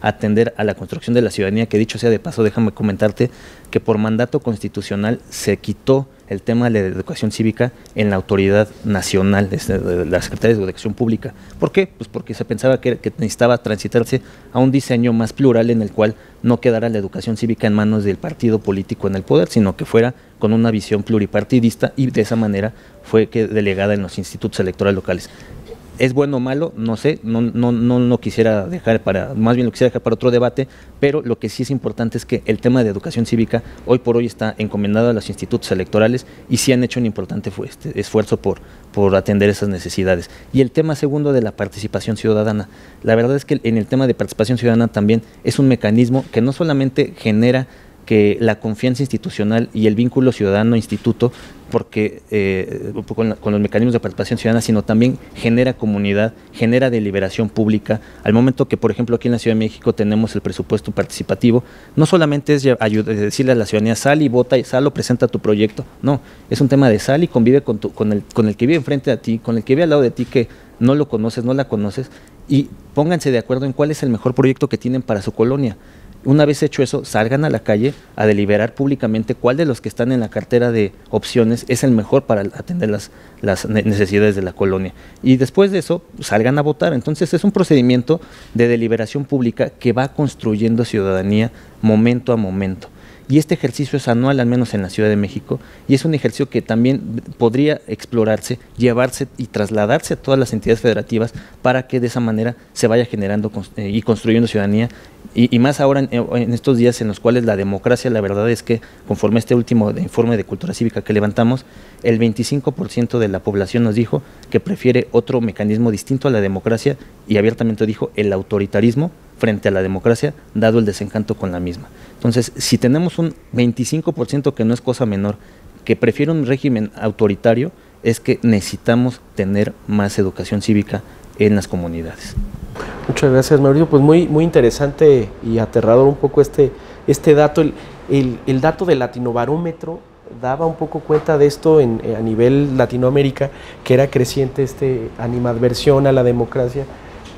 atender a la construcción de la ciudadanía, que dicho sea de paso, déjame comentarte que por mandato constitucional se quitó el tema de la educación cívica en la autoridad nacional de la Secretaría de Educación Pública. ¿Por qué? Pues porque se pensaba que necesitaba transitarse a un diseño más plural en el cual no quedara la educación cívica en manos del partido político en el poder, sino que fuera con una visión pluripartidista, y de esa manera fue delegada en los institutos electorales locales. ¿Es bueno o malo? No sé, no quisiera dejar más bien lo quisiera dejar para otro debate, pero lo que sí es importante es que el tema de educación cívica hoy por hoy está encomendado a los institutos electorales y sí han hecho un importante esfuerzo por atender esas necesidades. Y el tema segundo de la participación ciudadana, la verdad es que en el tema de participación ciudadana también es un mecanismo que no solamente genera que la confianza institucional y el vínculo ciudadano-instituto, porque con los mecanismos de participación ciudadana, sino también genera comunidad, genera deliberación pública. Al momento que, por ejemplo, aquí en la Ciudad de México tenemos el presupuesto participativo, no solamente es decirle a la ciudadanía, sal y vota, sal o presenta tu proyecto, no, es un tema de sal y convive con el que vive enfrente de ti, con el que vive al lado de ti, que no lo conoces, no la conoces, y pónganse de acuerdo en cuál es el mejor proyecto que tienen para su colonia. Una vez hecho eso, salgan a la calle a deliberar públicamente cuál de los que están en la cartera de opciones es el mejor para atender las necesidades de la colonia. Y después de eso, salgan a votar. Entonces es un procedimiento de deliberación pública que va construyendo ciudadanía momento a momento. Y este ejercicio es anual, al menos en la Ciudad de México, y es un ejercicio que también podría explorarse, llevarse y trasladarse a todas las entidades federativas para que de esa manera se vaya generando y construyendo ciudadanía, y más ahora en estos días en los cuales la democracia, la verdad es que conforme a este último informe de cultura cívica que levantamos, el 25% de la población nos dijo que prefiere otro mecanismo distinto a la democracia, y abiertamente dijo el autoritarismo frente a la democracia, dado el desencanto con la misma. Entonces, si tenemos un 25%, que no es cosa menor, que prefiere un régimen autoritario, es que necesitamos tener más educación cívica en las comunidades. Muchas gracias, Mauricio. Pues muy interesante y aterrador un poco este dato. El dato del Latinobarómetro daba un poco cuenta de esto a nivel Latinoamérica, que era creciente animadversión a la democracia,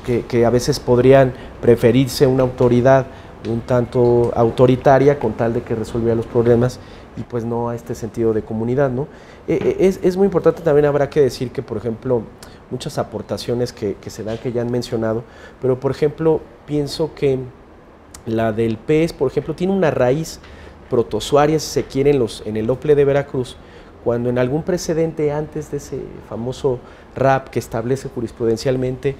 que a veces podrían preferirse una autoridad un tanto autoritaria con tal de que resolviera los problemas, y pues no a este sentido de comunidad, ¿no? Es muy importante, también habrá que decir que, por ejemplo, muchas aportaciones que se dan, que ya han mencionado, pero por ejemplo, pienso que la del PES, por ejemplo, tiene una raíz protozoaria, si se quiere, en el OPLE de Veracruz, cuando en algún precedente antes de ese famoso RAP que establece jurisprudencialmente,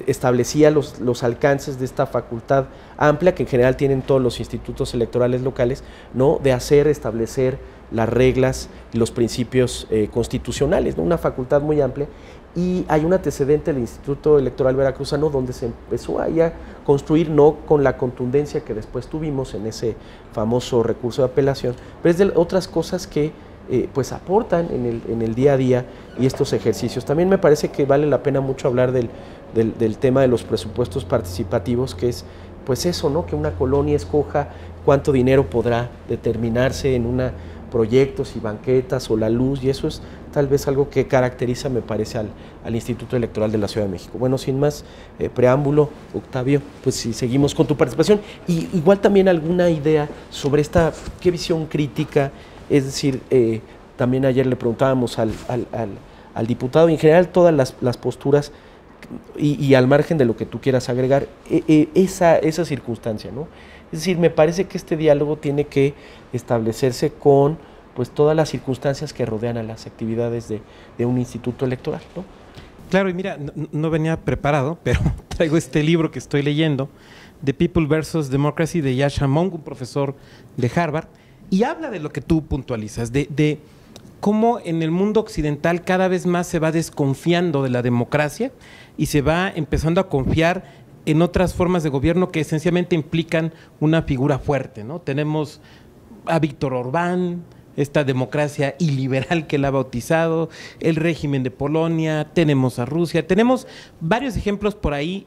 establecía los alcances de esta facultad amplia que en general tienen todos los institutos electorales locales, ¿no?, de establecer las reglas y los principios constitucionales, ¿no?, una facultad muy amplia. Y hay un antecedente del Instituto Electoral Veracruzano donde se empezó ahí a construir, no con la contundencia que después tuvimos en ese famoso recurso de apelación, pero es de otras cosas que pues aportan en el día a día y estos ejercicios. También me parece que vale la pena mucho hablar del tema de los presupuestos participativos, que es pues eso, ¿no?, que una colonia escoja cuánto dinero podrá determinarse en proyectos y banquetas o la luz, y eso es tal vez algo que caracteriza, me parece, al Instituto Electoral de la Ciudad de México. Bueno, sin más preámbulo, Octavio, pues si seguimos con tu participación, y igual también alguna idea sobre qué visión crítica, es decir, también ayer le preguntábamos al diputado, y en general todas las posturas, y al margen de lo que tú quieras agregar, esa circunstancia, ¿no? Es decir, me parece que este diálogo tiene que establecerse con pues todas las circunstancias que rodean a las actividades de un instituto electoral, ¿no? Claro, y mira, no venía preparado, pero traigo este libro que estoy leyendo, The People versus Democracy, de Yascha Mounk, un profesor de Harvard, Y habla de lo que tú puntualizas, de cómo en el mundo occidental cada vez más se va desconfiando de la democracia y se va empezando a confiar en otras formas de gobierno que esencialmente implican una figura fuerte, ¿no? Tenemos a Víctor Orbán, esta democracia iliberal que él ha bautizado, el régimen de Polonia, tenemos a Rusia, tenemos varios ejemplos por ahí,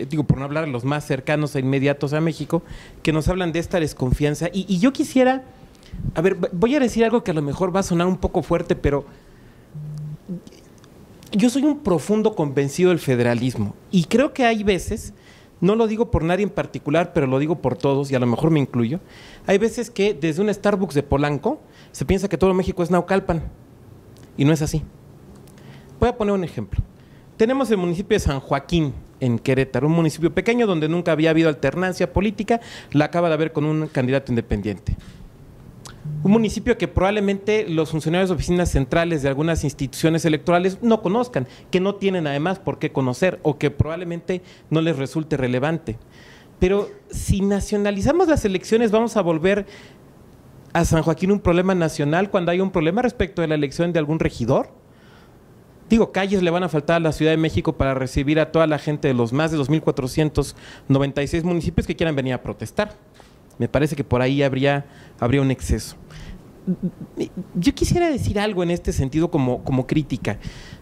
digo, por no hablar de los más cercanos e inmediatos a México, que nos hablan de esta desconfianza. Y yo quisiera, a ver, voy a decir algo que a lo mejor va a sonar un poco fuerte, pero yo soy un profundo convencido del federalismo y creo que hay veces, no lo digo por nadie en particular, pero lo digo por todos y a lo mejor me incluyo, hay veces que desde un Starbucks de Polanco se piensa que todo México es Naucalpan y no es así. Voy a poner un ejemplo. Tenemos el municipio de San Joaquín en Querétaro, un municipio pequeño donde nunca había habido alternancia política, la acaba de haber con un candidato independiente. Un municipio que probablemente los funcionarios de oficinas centrales de algunas instituciones electorales no conozcan, que no tienen además por qué conocer o que probablemente no les resulte relevante. Pero si nacionalizamos las elecciones, vamos a volver a San Joaquín un problema nacional cuando hay un problema respecto de la elección de algún regidor. Digo, calles le van a faltar a la Ciudad de México para recibir a toda la gente de los más de 2.496 municipios que quieran venir a protestar. Me parece que por ahí habría un exceso. Yo quisiera decir algo en este sentido como crítica.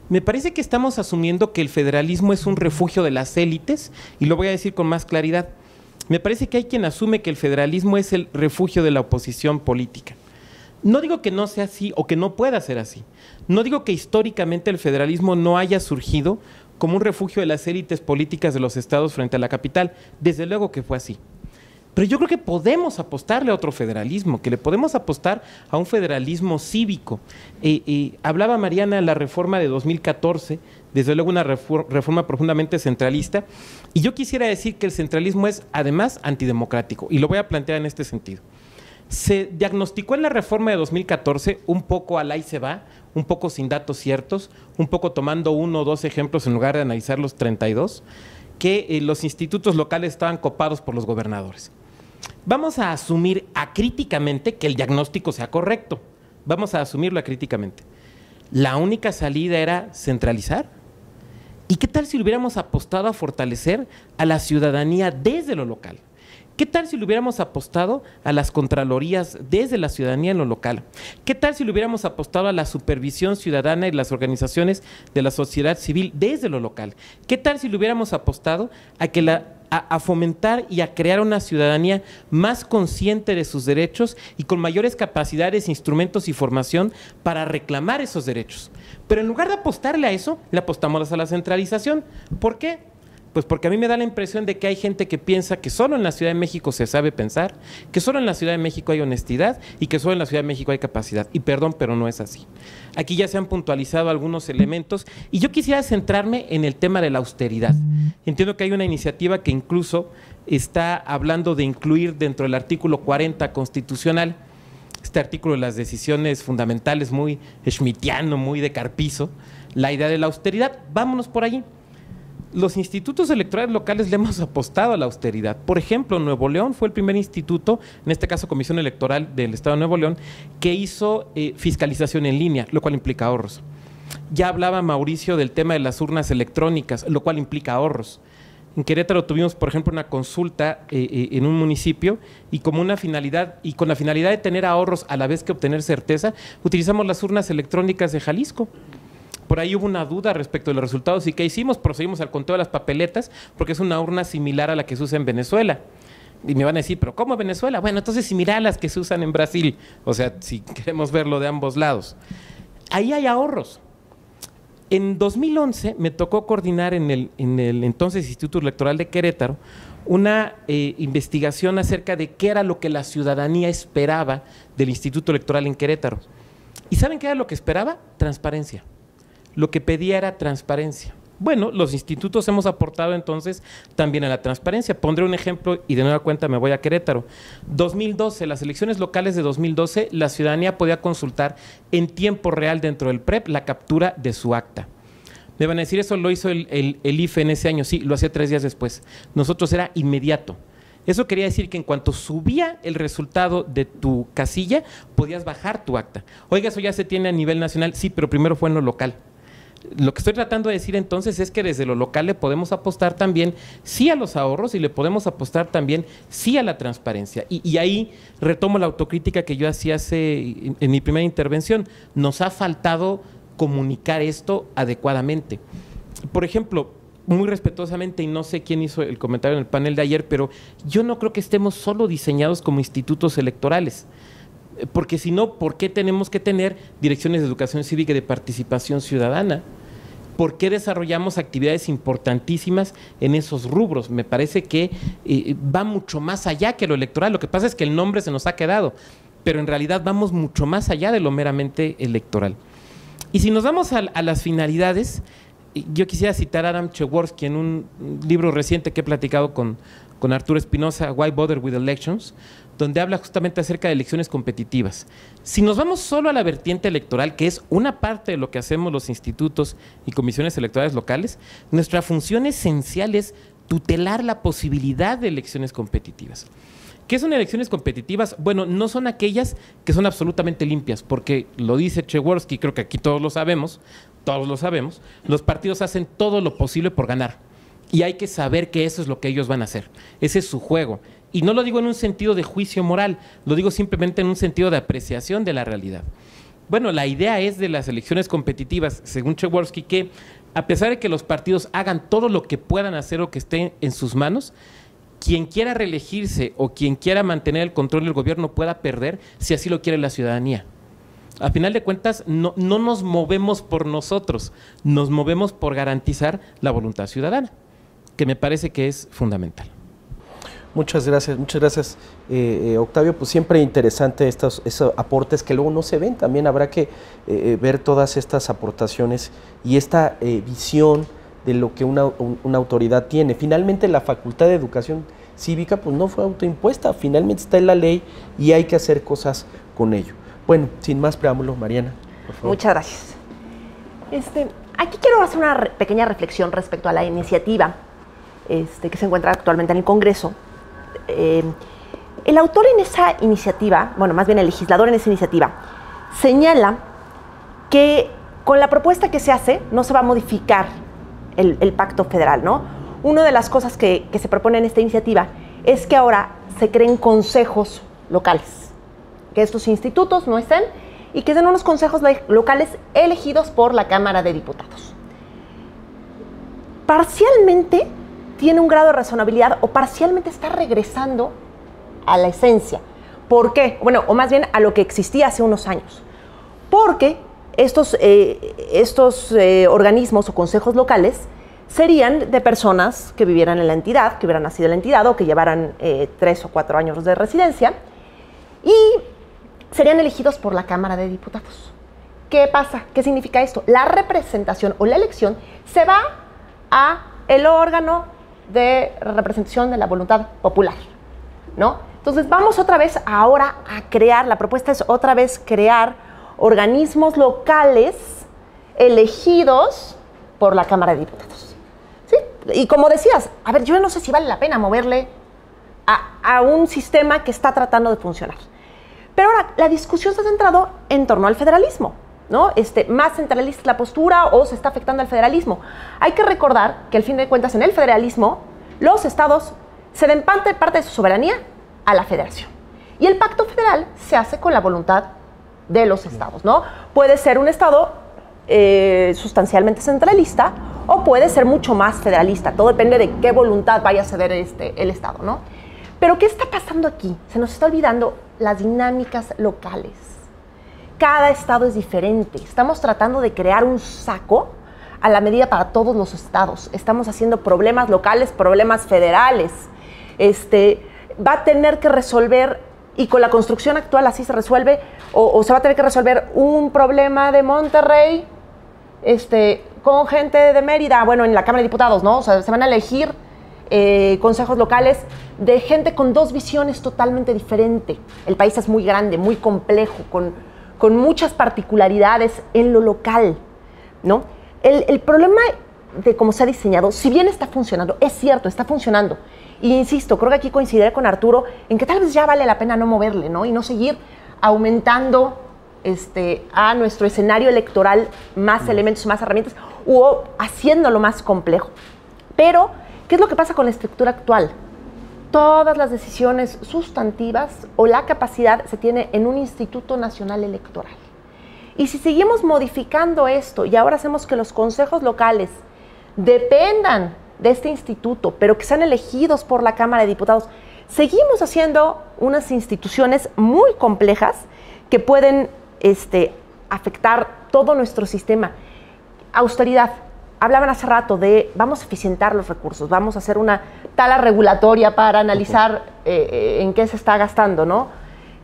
Me parece que estamos asumiendo que el federalismo es un refugio de las élites, y lo voy a decir con más claridad. Me parece que hay quien asume que el federalismo es el refugio de la oposición política. No digo que no sea así o que no pueda ser así. No digo que históricamente el federalismo no haya surgido como un refugio de las élites políticas de los estados frente a la capital. Desde luego que fue así. Pero yo creo que podemos apostarle a otro federalismo, que le podemos apostar a un federalismo cívico. Hablaba Mariana de la reforma de 2014, desde luego una reforma profundamente centralista, y yo quisiera decir que el centralismo es además antidemocrático, y lo voy a plantear en este sentido. Se diagnosticó en la reforma de 2014, un poco al ahí se va, un poco sin datos ciertos, un poco tomando 1 o 2 ejemplos en lugar de analizar los 32, que los institutos locales estaban copados por los gobernadores. Vamos a asumir acríticamente que el diagnóstico sea correcto. Vamos a asumirlo acríticamente. La única salida era centralizar. ¿Y qué tal si lo hubiéramos apostado a fortalecer a la ciudadanía desde lo local? ¿Qué tal si lo hubiéramos apostado a las contralorías desde la ciudadanía en lo local? ¿Qué tal si lo hubiéramos apostado a la supervisión ciudadana y las organizaciones de la sociedad civil desde lo local? ¿Qué tal si lo hubiéramos apostado a fomentar y a crear una ciudadanía más consciente de sus derechos y con mayores capacidades, instrumentos y formación para reclamar esos derechos? Pero en lugar de apostarle a eso, le apostamos a la centralización. ¿Por qué? Pues porque a mí me da la impresión de que hay gente que piensa que solo en la Ciudad de México se sabe pensar, que solo en la Ciudad de México hay honestidad y que solo en la Ciudad de México hay capacidad. Y perdón, pero no es así. Aquí ya se han puntualizado algunos elementos y yo quisiera centrarme en el tema de la austeridad. Entiendo que hay una iniciativa que incluso está hablando de incluir dentro del artículo 40 constitucional, este artículo de las decisiones fundamentales muy schmittiano, muy de Carpizo, la idea de la austeridad. Vámonos por allí. Los institutos electorales locales le hemos apostado a la austeridad. Por ejemplo, Nuevo León fue el primer instituto, en este caso Comisión Electoral del Estado de Nuevo León, que hizo fiscalización en línea, lo cual implica ahorros. Ya hablaba Mauricio del tema de las urnas electrónicas, lo cual implica ahorros. En Querétaro tuvimos, por ejemplo, una consulta en un municipio y como una finalidad, y con la finalidad de tener ahorros a la vez que obtener certeza, utilizamos las urnas electrónicas de Jalisco. Por ahí hubo una duda respecto de los resultados y ¿qué hicimos? Procedimos al conteo de las papeletas porque es una urna similar a la que se usa en Venezuela. Y me van a decir, ¿pero cómo Venezuela? Bueno, entonces similar a las que se usan en Brasil. O sea, si queremos verlo de ambos lados. Ahí hay ahorros. En 2011 me tocó coordinar en el entonces Instituto Electoral de Querétaro una investigación acerca de qué era lo que la ciudadanía esperaba del Instituto Electoral en Querétaro. ¿Y saben qué era lo que esperaba? Transparencia. Lo que pedía era transparencia. Bueno, los institutos hemos aportado entonces también a la transparencia. Pondré un ejemplo y de nueva cuenta me voy a Querétaro. 2012, las elecciones locales de 2012, la ciudadanía podía consultar en tiempo real dentro del PREP la captura de su acta. Me van a decir, eso lo hizo el IFE en ese año. Sí, lo hacía 3 días después. Nosotros era inmediato. Eso quería decir que en cuanto subía el resultado de tu casilla, podías bajar tu acta. Oiga, eso ya se tiene a nivel nacional. Sí, pero primero fue en lo local. Lo que estoy tratando de decir entonces es que desde lo local le podemos apostar también sí a los ahorros y le podemos apostar también sí a la transparencia. Y ahí retomo la autocrítica que yo hacía en mi primera intervención. Nos ha faltado comunicar esto adecuadamente. Por ejemplo, muy respetuosamente, y no sé quién hizo el comentario en el panel de ayer, pero yo no creo que estemos solo diseñados como institutos electorales. Porque si no, ¿por qué tenemos que tener direcciones de educación cívica y de participación ciudadana? ¿Por qué desarrollamos actividades importantísimas en esos rubros? Me parece que va mucho más allá que lo electoral. Lo que pasa es que el nombre se nos ha quedado, pero en realidad vamos mucho más allá de lo meramente electoral. Y si nos vamos a las finalidades, yo quisiera citar a Adam Przeworski en un libro reciente que he platicado con Arturo Espinosa, Why Bother with Elections, donde habla justamente acerca de elecciones competitivas. Si nos vamos solo a la vertiente electoral, que es una parte de lo que hacemos los institutos y comisiones electorales locales, nuestra función esencial es tutelar la posibilidad de elecciones competitivas. ¿Qué son elecciones competitivas? Bueno, no son aquellas que son absolutamente limpias, porque lo dice Przeworski, creo que aquí todos lo sabemos, los partidos hacen todo lo posible por ganar. Y hay que saber que eso es lo que ellos van a hacer. Ese es su juego. Y no lo digo en un sentido de juicio moral, lo digo simplemente en un sentido de apreciación de la realidad. Bueno, la idea es de las elecciones competitivas, según Przeworski, que a pesar de que los partidos hagan todo lo que puedan hacer o que esté en sus manos, quien quiera reelegirse o quien quiera mantener el control del gobierno pueda perder si así lo quiere la ciudadanía. A final de cuentas, no nos movemos por nosotros, nos movemos por garantizar la voluntad ciudadana, que me parece que es fundamental. Muchas gracias, Octavio. Pues siempre interesante esos aportes que luego no se ven. También habrá que ver todas estas aportaciones y esta visión de lo que una autoridad tiene. Finalmente, la Facultad de Educación Cívica pues no fue autoimpuesta, finalmente está en la ley y hay que hacer cosas con ello. Bueno, sin más preámbulos, Mariana, por favor. Muchas gracias. Aquí quiero hacer una pequeña reflexión respecto a la iniciativa que se encuentra actualmente en el Congreso. El autor en esa iniciativa, bueno, más bien el legislador en esa iniciativa, señala que con la propuesta que se hace no se va a modificar el pacto federal, ¿no? Una de las cosas que se propone en esta iniciativa es que ahora se creen consejos locales, que estos institutos no estén y que sean unos consejos locales elegidos por la Cámara de Diputados. Parcialmente tiene un grado de razonabilidad o parcialmente está regresando a la esencia. ¿Por qué? Bueno, o más bien a lo que existía hace unos años. Porque estos organismos o consejos locales serían de personas que vivieran en la entidad, que hubieran nacido en la entidad o que llevaran 3 o 4 años de residencia y serían elegidos por la Cámara de Diputados. ¿Qué pasa? ¿Qué significa esto? La representación o la elección se va a el órgano de representación de la voluntad popular, ¿no? Entonces vamos otra vez ahora a crear, la propuesta es otra vez crear organismos locales elegidos por la Cámara de Diputados. ¿Sí? Y como decías, a ver, yo no sé si vale la pena moverle a un sistema que está tratando de funcionar. Pero ahora la discusión se ha centrado en torno al federalismo, ¿no? Más centralista es la postura o se está afectando al federalismo. Hay que recordar que al fin de cuentas en el federalismo los estados ceden parte de su soberanía a la federación. Y el pacto federal se hace con la voluntad de los estados, ¿no? Puede ser un estado sustancialmente centralista o puede ser mucho más federalista. Todo depende de qué voluntad vaya a ceder el estado, ¿no? Pero ¿qué está pasando aquí? Se nos está olvidando las dinámicas locales. Cada estado es diferente. Estamos tratando de crear un saco a la medida para todos los estados. Estamos haciendo problemas locales, problemas federales. Va a tener que resolver, y con la construcción actual así se resuelve, o se va a tener que resolver un problema de Monterrey con gente de Mérida, bueno, en la Cámara de Diputados, ¿no? O sea, se van a elegir consejos locales de gente con dos visiones totalmente diferentes. El país es muy grande, muy complejo, con muchas particularidades en lo local, ¿no? El problema de cómo se ha diseñado, si bien está funcionando, es cierto, está funcionando. Y insisto, creo que aquí coincidiré con Arturo en que tal vez ya vale la pena no moverle, ¿no? Y no seguir aumentando a nuestro escenario electoral más elementos, más herramientas, o haciéndolo más complejo. Pero, ¿qué es lo que pasa con la estructura actual? Todas las decisiones sustantivas o la capacidad se tiene en un Instituto Nacional Electoral. Y si seguimos modificando esto y ahora hacemos que los consejos locales dependan de este instituto, pero que sean elegidos por la Cámara de Diputados, seguimos haciendo unas instituciones muy complejas que pueden afectar todo nuestro sistema. Austeridad. Hablaban hace rato de vamos a eficientar los recursos, vamos a hacer una tala regulatoria para analizar en qué se está gastando, ¿no?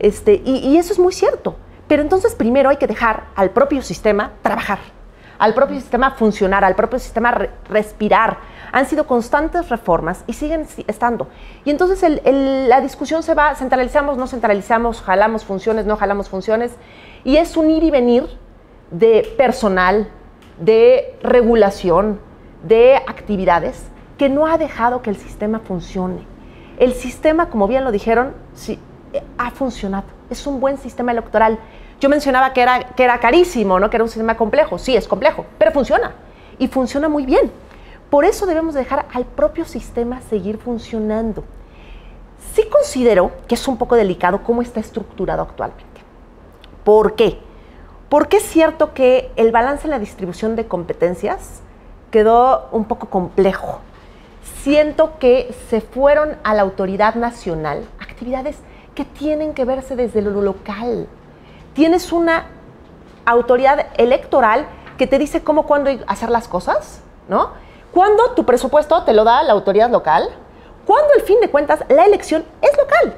Y eso es muy cierto. Pero entonces primero hay que dejar al propio sistema trabajar, al propio sistema funcionar, al propio sistema respirar. Han sido constantes reformas y siguen estando. Y entonces la discusión se va, centralizamos, no centralizamos, jalamos funciones, no jalamos funciones. Y es un ir y venir de personal, de regulación, de actividades, que no ha dejado que el sistema funcione. El sistema, como bien lo dijeron, sí, ha funcionado. Es un buen sistema electoral. Yo mencionaba que era carísimo, ¿no? Que era un sistema complejo. Sí, es complejo, pero funciona. Y funciona muy bien. Por eso debemos dejar al propio sistema seguir funcionando. Sí considero que es un poco delicado cómo está estructurado actualmente. ¿Por qué? Porque es cierto que el balance en la distribución de competencias quedó un poco complejo. Siento que se fueron a la autoridad nacional actividades que tienen que verse desde lo local. Tienes una autoridad electoral que te dice cómo, cuándo hacer las cosas, ¿no? Cuando tu presupuesto te lo da la autoridad local, cuando al fin de cuentas la elección es local.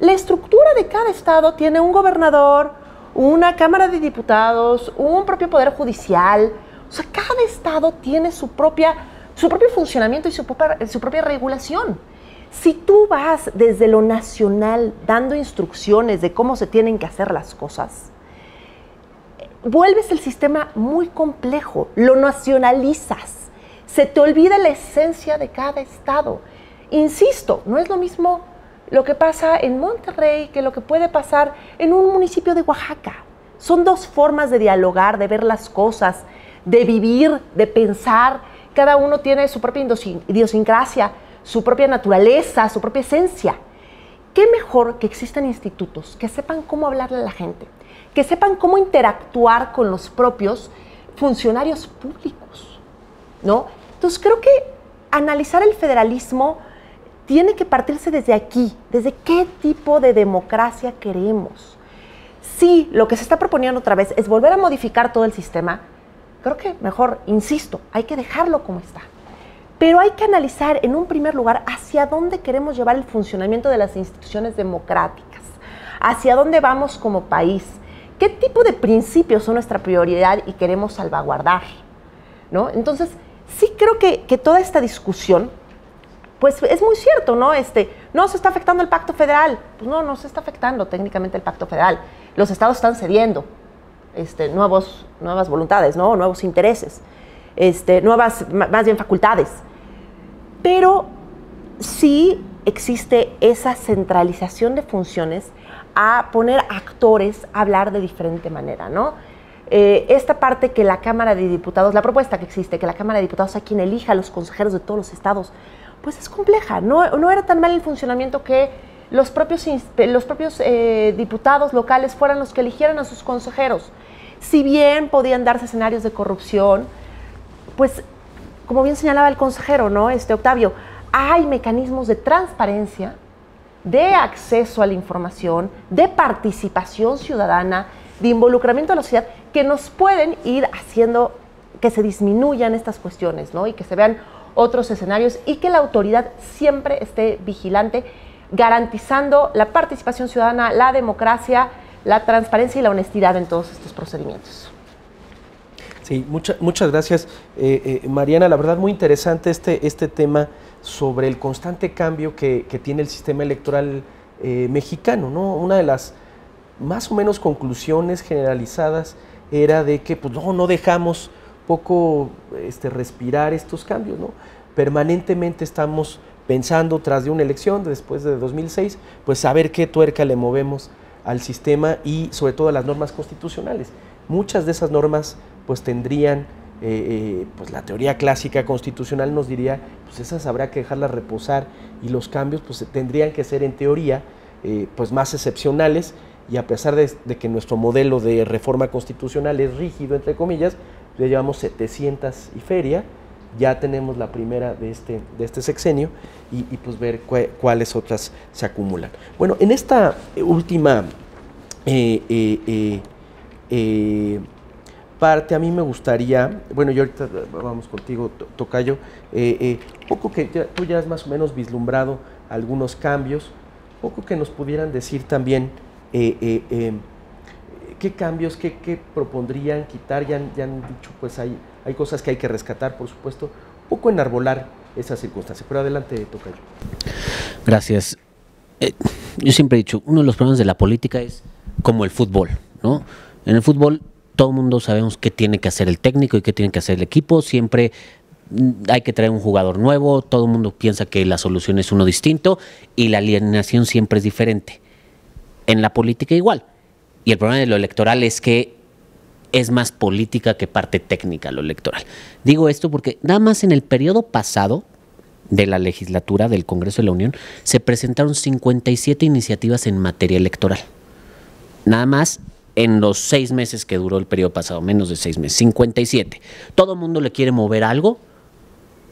La estructura de cada estado tiene un gobernador, una Cámara de Diputados, un propio Poder Judicial. O sea, cada estado tiene su propio funcionamiento y su propia regulación. Si tú vas desde lo nacional dando instrucciones de cómo se tienen que hacer las cosas, vuelves el sistema muy complejo, lo nacionalizas, se te olvida la esencia de cada estado. Insisto, no es lo mismo lo que pasa en Monterrey que lo que puede pasar en un municipio de Oaxaca. Son dos formas de dialogar, de ver las cosas, de vivir, de pensar. Cada uno tiene su propia idiosincrasia, su propia naturaleza, su propia esencia. ¿Qué mejor que existan institutos que sepan cómo hablarle a la gente, que sepan cómo interactuar con los propios funcionarios públicos, ¿no? Entonces creo que analizar el federalismo tiene que partirse desde aquí, desde qué tipo de democracia queremos. Si lo que se está proponiendo otra vez es volver a modificar todo el sistema, creo que mejor, insisto, hay que dejarlo como está. Pero hay que analizar en un primer lugar hacia dónde queremos llevar el funcionamiento de las instituciones democráticas, hacia dónde vamos como país, qué tipo de principios son nuestra prioridad y queremos salvaguardar, ¿no? Entonces, sí creo que toda esta discusión, pues es muy cierto, ¿no? No se está afectando el pacto federal. Pues no se está afectando técnicamente el pacto federal. Los estados están cediendo nuevas voluntades, ¿no? Nuevos intereses, nuevas, más bien facultades. Pero sí existe esa centralización de funciones a poner actores a hablar de diferente manera, ¿no? Esta parte que la Cámara de Diputados, la propuesta que existe, que la Cámara de Diputados sea quien elija a los consejeros de todos los estados, pues es compleja. No era tan mal el funcionamiento que los propios diputados locales fueran los que eligieran a sus consejeros. Si bien podían darse escenarios de corrupción, pues como bien señalaba el consejero, ¿no? Octavio, hay mecanismos de transparencia, de acceso a la información, de participación ciudadana, de involucramiento de la sociedad, que nos pueden ir haciendo que se disminuyan estas cuestiones, ¿no? Y que se vean otros escenarios y que la autoridad siempre esté vigilante, garantizando la participación ciudadana, la democracia, la transparencia y la honestidad en todos estos procedimientos. Sí, muchas gracias, Mariana. La verdad, muy interesante este tema sobre el constante cambio que tiene el sistema electoral mexicano, ¿no? Una de las más o menos conclusiones generalizadas era de que pues, no dejamos poco respirar estos cambios, ¿no? Permanentemente estamos pensando tras de una elección, después de 2006, pues saber qué tuerca le movemos al sistema y sobre todo a las normas constitucionales. Muchas de esas normas pues tendrían, pues la teoría clásica constitucional nos diría, pues esas habrá que dejarlas reposar y los cambios pues tendrían que ser en teoría pues más excepcionales, y a pesar de que nuestro modelo de reforma constitucional es rígido, entre comillas, ya llevamos 700 y feria, ya tenemos la primera de este sexenio y pues ver cuáles otras se acumulan. Bueno, en esta última parte a mí me gustaría, bueno, yo ahorita vamos contigo, Tocayo, poco que tú ya has más o menos vislumbrado algunos cambios, poco que nos pudieran decir también qué cambios, qué propondrían quitar. Ya han dicho, pues hay cosas que hay que rescatar, por supuesto, poco enarbolar esas circunstancias. Pero adelante, Tocayo. Gracias. Yo siempre he dicho, uno de los problemas de la política es como el fútbol, ¿no? En el fútbol todo el mundo sabemos qué tiene que hacer el técnico y qué tiene que hacer el equipo. Siempre hay que traer un jugador nuevo, todo el mundo piensa que la solución es uno distinto y la alineación siempre es diferente. En la política igual. Y el problema de lo electoral es que es más política que parte técnica lo electoral. Digo esto porque nada más en el periodo pasado de la legislatura del Congreso de la Unión se presentaron 57 iniciativas en materia electoral. Nada más en los 6 meses que duró el periodo pasado, menos de 6 meses, 57. Todo el mundo le quiere mover algo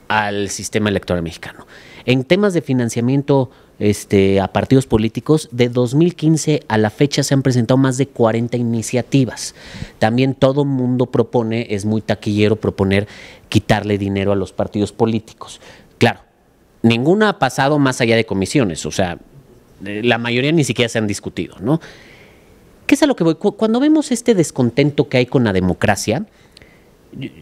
al sistema electoral mexicano. En temas de financiamiento a partidos políticos, de 2015 a la fecha se han presentado más de 40 iniciativas. También todo el mundo propone, es muy taquillero proponer quitarle dinero a los partidos políticos. Claro, ninguna ha pasado más allá de comisiones, o sea, la mayoría ni siquiera se han discutido, ¿no? ¿Qué es a lo que voy? Cuando vemos este descontento que hay con la democracia,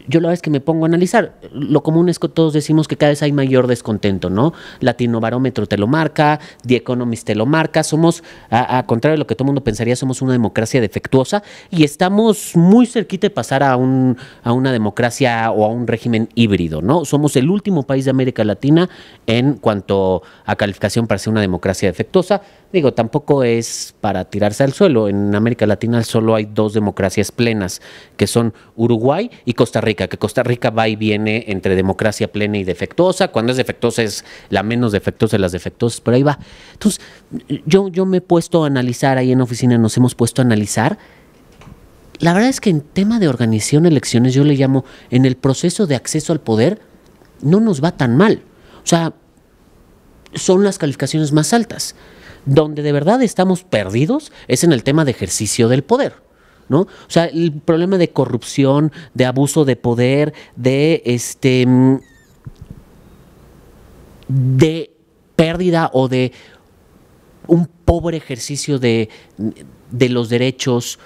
yo la verdad es que me pongo a analizar. Lo común es que todos decimos que cada vez hay mayor descontento, ¿no? Latinobarómetro te lo marca, The Economist te lo marca. Somos, a contrario de lo que todo el mundo pensaría, somos una democracia defectuosa y estamos muy cerquita de pasar a una democracia o a un régimen híbrido, ¿no? Somos el último país de América Latina en cuanto a calificación para ser una democracia defectuosa. Digo, tampoco es para tirarse al suelo. En América Latina solo hay 2 democracias plenas, que son Uruguay y Costa Rica, que Costa Rica va y viene entre democracia plena y defectuosa. Cuando es defectuosa es la menos defectuosa de las defectuosas, pero ahí va. Entonces, yo me he puesto a analizar, ahí en la oficina nos hemos puesto a analizar. La verdad es que en tema de organización de elecciones, yo le llamo, en el proceso de acceso al poder, no nos va tan mal. O sea, son las calificaciones más altas. Donde de verdad estamos perdidos es en el tema de ejercicio del poder, ¿no? O sea, el problema de corrupción, de abuso de poder, de pérdida o de un pobre ejercicio de los derechos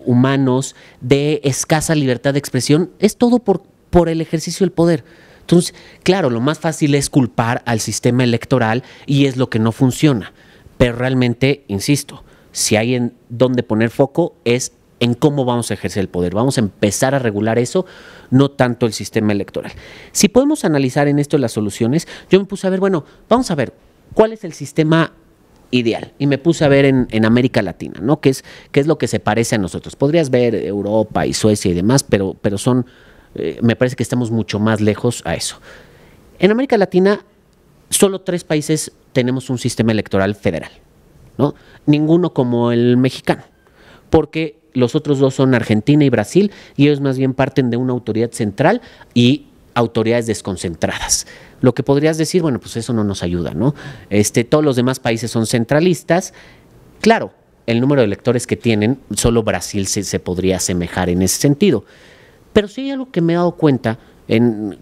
humanos, de escasa libertad de expresión, es todo por el ejercicio del poder. Entonces, claro, lo más fácil es culpar al sistema electoral y es lo que no funciona. Pero realmente, insisto, si hay en dónde poner foco es en cómo vamos a ejercer el poder. Vamos a empezar a regular eso, no tanto el sistema electoral. Si podemos analizar en esto las soluciones, yo me puse a ver, bueno, vamos a ver cuál es el sistema ideal. Y me puse a ver en América Latina, ¿no? ¿Qué es lo que se parece a nosotros? Podrías ver Europa y Suecia y demás, pero son... me parece que estamos mucho más lejos a eso. En América Latina, solo 3 países tenemos un sistema electoral federal, ¿no? Ninguno como el mexicano, porque los otros 2 son Argentina y Brasil, y ellos más bien parten de una autoridad central y autoridades desconcentradas. Lo que podrías decir, bueno, pues eso no nos ayuda, ¿no? Todos los demás países son centralistas. Claro, el número de electores que tienen, solo Brasil se podría asemejar en ese sentido. Pero sí hay algo que me he dado cuenta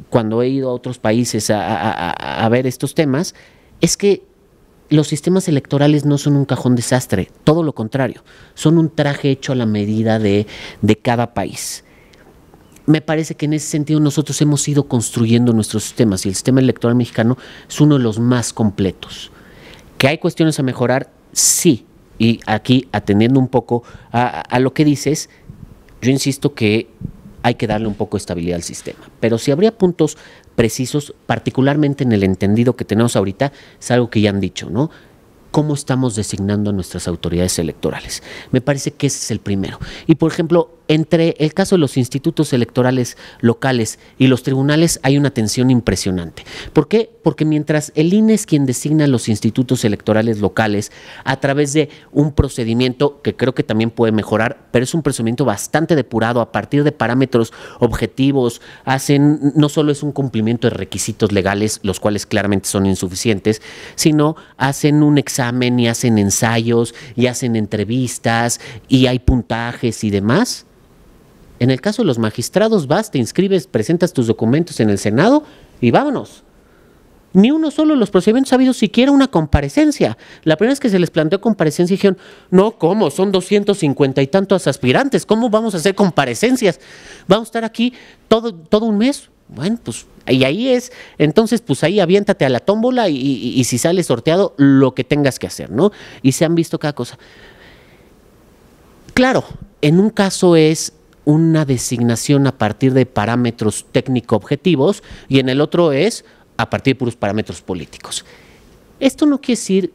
cuando he ido a otros países a ver estos temas, es que los sistemas electorales no son un cajón desastre, todo lo contrario, son un traje hecho a la medida de cada país. Me parece que en ese sentido nosotros hemos ido construyendo nuestros sistemas y el sistema electoral mexicano es uno de los más completos. ¿Que hay cuestiones a mejorar? Sí, y aquí atendiendo un poco a lo que dices, yo insisto que hay que darle un poco de estabilidad al sistema. Pero si habría puntos precisos, particularmente en el entendido que tenemos ahorita, es algo que ya han dicho, ¿no? ¿Cómo estamos designando a nuestras autoridades electorales? Me parece que ese es el primero. Y, por ejemplo, entre el caso de los institutos electorales locales y los tribunales hay una tensión impresionante. ¿Por qué? Porque mientras el INE es quien designa los institutos electorales locales a través de un procedimiento que creo que también puede mejorar, pero es un procedimiento bastante depurado a partir de parámetros objetivos, no solo es un cumplimiento de requisitos legales, los cuales claramente son insuficientes, sino hacen un examen y hacen ensayos y hacen entrevistas y hay puntajes y demás. En el caso de los magistrados, vas, te inscribes, presentas tus documentos en el Senado y vámonos. Ni uno solo de los procedimientos ha habido siquiera una comparecencia. La primera vez que se les planteó comparecencia dijeron, no, ¿cómo? Son 250 y tantos aspirantes, ¿cómo vamos a hacer comparecencias? Vamos a estar aquí todo un mes. Bueno, pues, y ahí es, entonces, pues ahí aviéntate a la tómbola y si sale sorteado, lo que tengas que hacer, ¿no? Y se han visto cada cosa. Claro, en un caso es una designación a partir de parámetros técnico-objetivos y en el otro es a partir de puros parámetros políticos. Esto no quiere decir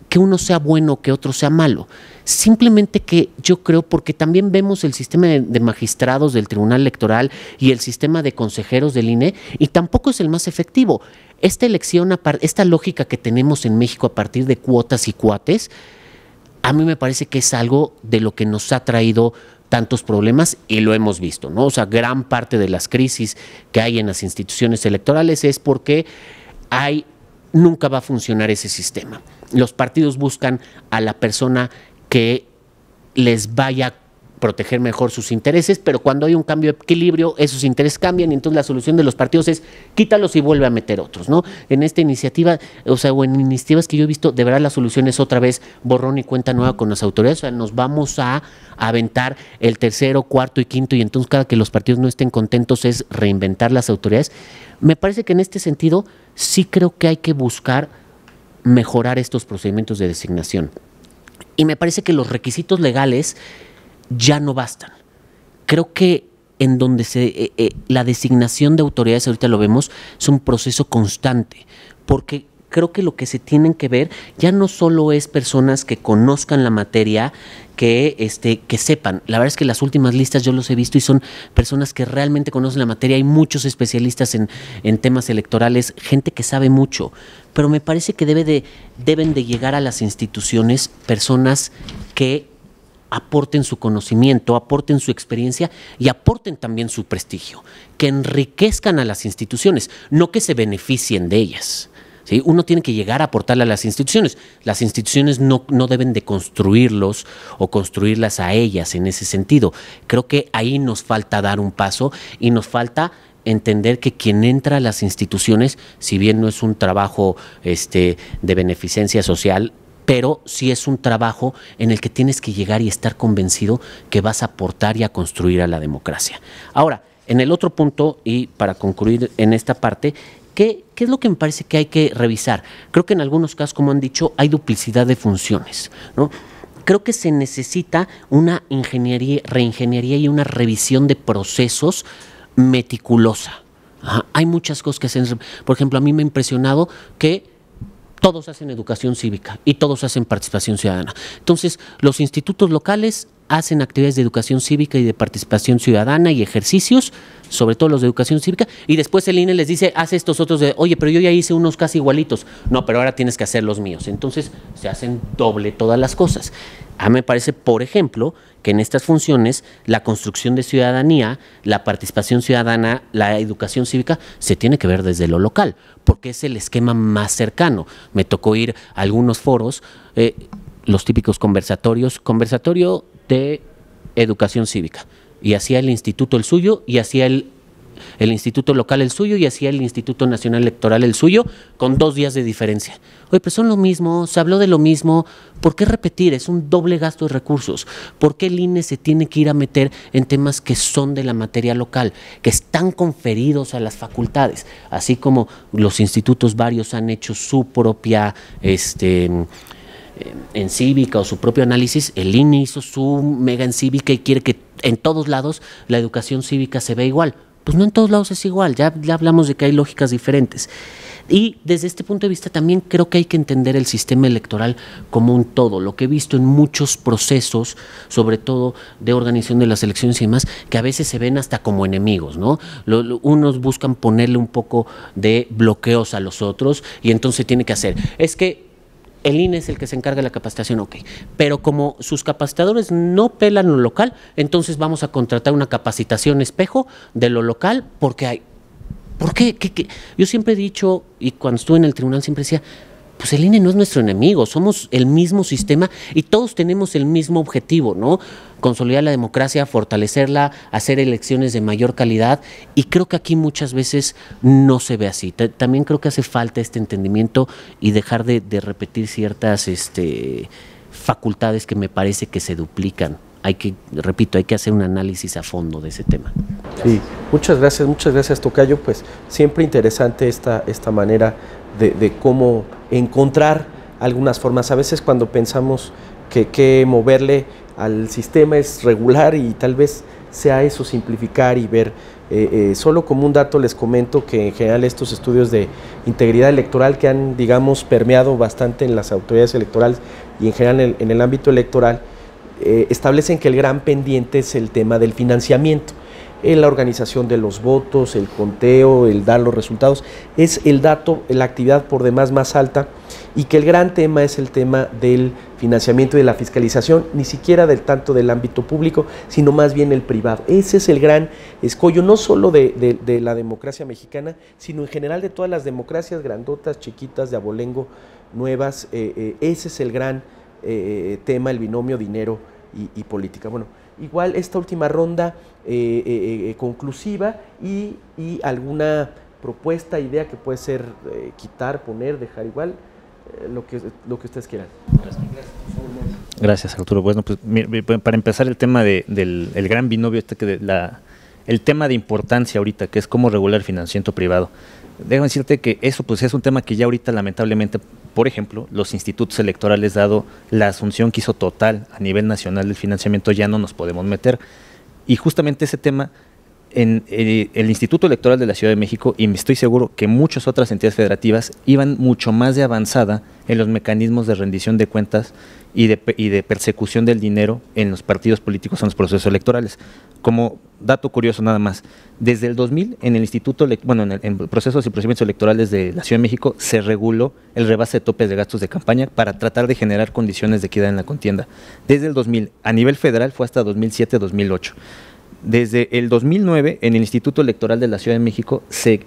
que uno sea bueno o que otro sea malo, simplemente que yo creo, porque también vemos el sistema de magistrados del Tribunal Electoral y el sistema de consejeros del INE y tampoco es el más efectivo. Esta elección, esta lógica que tenemos en México a partir de cuotas y cuates, a mí me parece que es algo de lo que nos ha traído tantos problemas y lo hemos visto, ¿no? O sea, gran parte de las crisis que hay en las instituciones electorales es porque nunca va a funcionar ese sistema. Los partidos buscan a la persona que les vaya a proteger mejor sus intereses, pero cuando hay un cambio de equilibrio, esos intereses cambian y entonces la solución de los partidos es quítalos y vuelve a meter otros, ¿no? En esta iniciativa, o en iniciativas que yo he visto, de verdad la solución es otra vez borrón y cuenta nueva con las autoridades, o sea, nos vamos a aventar el tercero, cuarto y quinto y entonces cada que los partidos no estén contentos es reinventar las autoridades. Me parece que en este sentido sí creo que hay que buscar mejorar estos procedimientos de designación. Y me parece que los requisitos legales ya no bastan. Creo que en donde la designación de autoridades, ahorita lo vemos, es un proceso constante, porque creo que lo que se tienen que ver ya no solo es personas que conozcan la materia, que sepan. La verdad es que las últimas listas yo los he visto y son personas que realmente conocen la materia. Hay muchos especialistas en temas electorales, gente que sabe mucho, pero me parece que deben de llegar a las instituciones personas que aporten su conocimiento, aporten su experiencia y aporten también su prestigio, que enriquezcan a las instituciones, no que se beneficien de ellas. ¿Sí? Uno tiene que llegar a aportarle a las instituciones. Las instituciones no deben de construirlos o construirlas a ellas en ese sentido. Creo que ahí nos falta dar un paso y nos falta entender que quien entra a las instituciones, si bien no es un trabajo de beneficencia social, pero sí es un trabajo en el que tienes que llegar y estar convencido que vas a aportar y a construir a la democracia. Ahora, en el otro punto, y para concluir en esta parte, ¿qué es lo que me parece que hay que revisar? Creo que en algunos casos, como han dicho, hay duplicidad de funciones, ¿no? Creo que se necesita una reingeniería y una revisión de procesos meticulosa. Hay muchas cosas que hacen. Por ejemplo, a mí me ha impresionado que todos hacen educación cívica y todos hacen participación ciudadana. Entonces, los institutos locales hacen actividades de educación cívica y de participación ciudadana y ejercicios, sobre todo los de educación cívica, y después el INE les dice, haz estos otros oye, pero yo ya hice unos casi igualitos. No, pero ahora tienes que hacer los míos. Entonces, se hacen doble todas las cosas. A mí me parece, por ejemplo, que en estas funciones la construcción de ciudadanía, la participación ciudadana, la educación cívica, se tiene que ver desde lo local, porque es el esquema más cercano. Me tocó ir a algunos foros, los típicos conversatorio de educación cívica, y hacía el instituto el suyo, y hacía el instituto local el suyo, y hacía el Instituto Nacional Electoral el suyo, con 2 días de diferencia. Oye, pero son lo mismo, se habló de lo mismo, ¿por qué repetir? Es un doble gasto de recursos. ¿Por qué el INE se tiene que ir a meter en temas que son de la materia local, que están conferidos a las facultades? Así como los institutos varios han hecho su propia en cívica o su propio análisis, el INE hizo su mega en cívica y quiere que en todos lados la educación cívica se vea igual. Pues no en todos lados es igual, ya hablamos de que hay lógicas diferentes. Y desde este punto de vista también creo que hay que entender el sistema electoral como un todo. Lo que he visto en muchos procesos, sobre todo de organización de las elecciones y demás, que a veces se ven hasta como enemigos, ¿no? Unos buscan ponerle un poco de bloqueos a los otros y entonces tiene que hacer. Es que el INE es el que se encarga de la capacitación, ok. Pero como sus capacitadores no pelan lo local, entonces vamos a contratar una capacitación espejo de lo local porque hay... ¿Por qué? Yo siempre he dicho, y cuando estuve en el tribunal siempre decía, pues el INE no es nuestro enemigo, somos el mismo sistema y todos tenemos el mismo objetivo, ¿no? Consolidar la democracia, fortalecerla, hacer elecciones de mayor calidad, y creo que aquí muchas veces no se ve así. También creo que hace falta este entendimiento y dejar de repetir ciertas facultades que me parece que se duplican. Repito, hay que hacer un análisis a fondo de ese tema. Sí, muchas gracias Tocayo, pues siempre interesante esta manera de cómo encontrar algunas formas. A veces cuando pensamos que moverle al sistema es regular y tal vez sea eso, simplificar y ver, solo como un dato les comento que en general estos estudios de integridad electoral que han, digamos, permeado bastante en las autoridades electorales y en general en el ámbito electoral, establecen que el gran pendiente es el tema del financiamiento, la organización de los votos, el conteo, el dar los resultados, es el dato, la actividad por demás más alta, y que el gran tema es el tema del financiamiento y de la fiscalización, ni siquiera tanto del ámbito público, sino más bien el privado. Ese es el gran escollo, no solo de la democracia mexicana, sino en general de todas las democracias grandotas, chiquitas, de abolengo, nuevas. Ese es el gran tema, el binomio dinero y política. Bueno, igual esta última ronda conclusiva y alguna propuesta, idea que puede ser quitar, poner, dejar igual, lo que ustedes quieran. Gracias, Arturo. Bueno, pues para empezar el tema del gran binomio, el tema de importancia ahorita, que es cómo regular el financiamiento privado. Déjame decirte que eso pues es un tema que ya ahorita lamentablemente, por ejemplo, los institutos electorales, dado la asunción que hizo Total a nivel nacional del financiamiento, ya no nos podemos meter. Y justamente ese tema, en el Instituto Electoral de la Ciudad de México, y me estoy seguro que muchas otras entidades federativas, iban mucho más de avanzada en los mecanismos de rendición de cuentas y de persecución del dinero en los partidos políticos, en los procesos electorales. Como dato curioso nada más, desde el 2000 en el Instituto, en procesos y procedimientos electorales de la Ciudad de México se reguló el rebase de topes de gastos de campaña para tratar de generar condiciones de equidad en la contienda. Desde el 2000, a nivel federal fue hasta 2007-2008. Desde el 2009, en el Instituto Electoral de la Ciudad de México se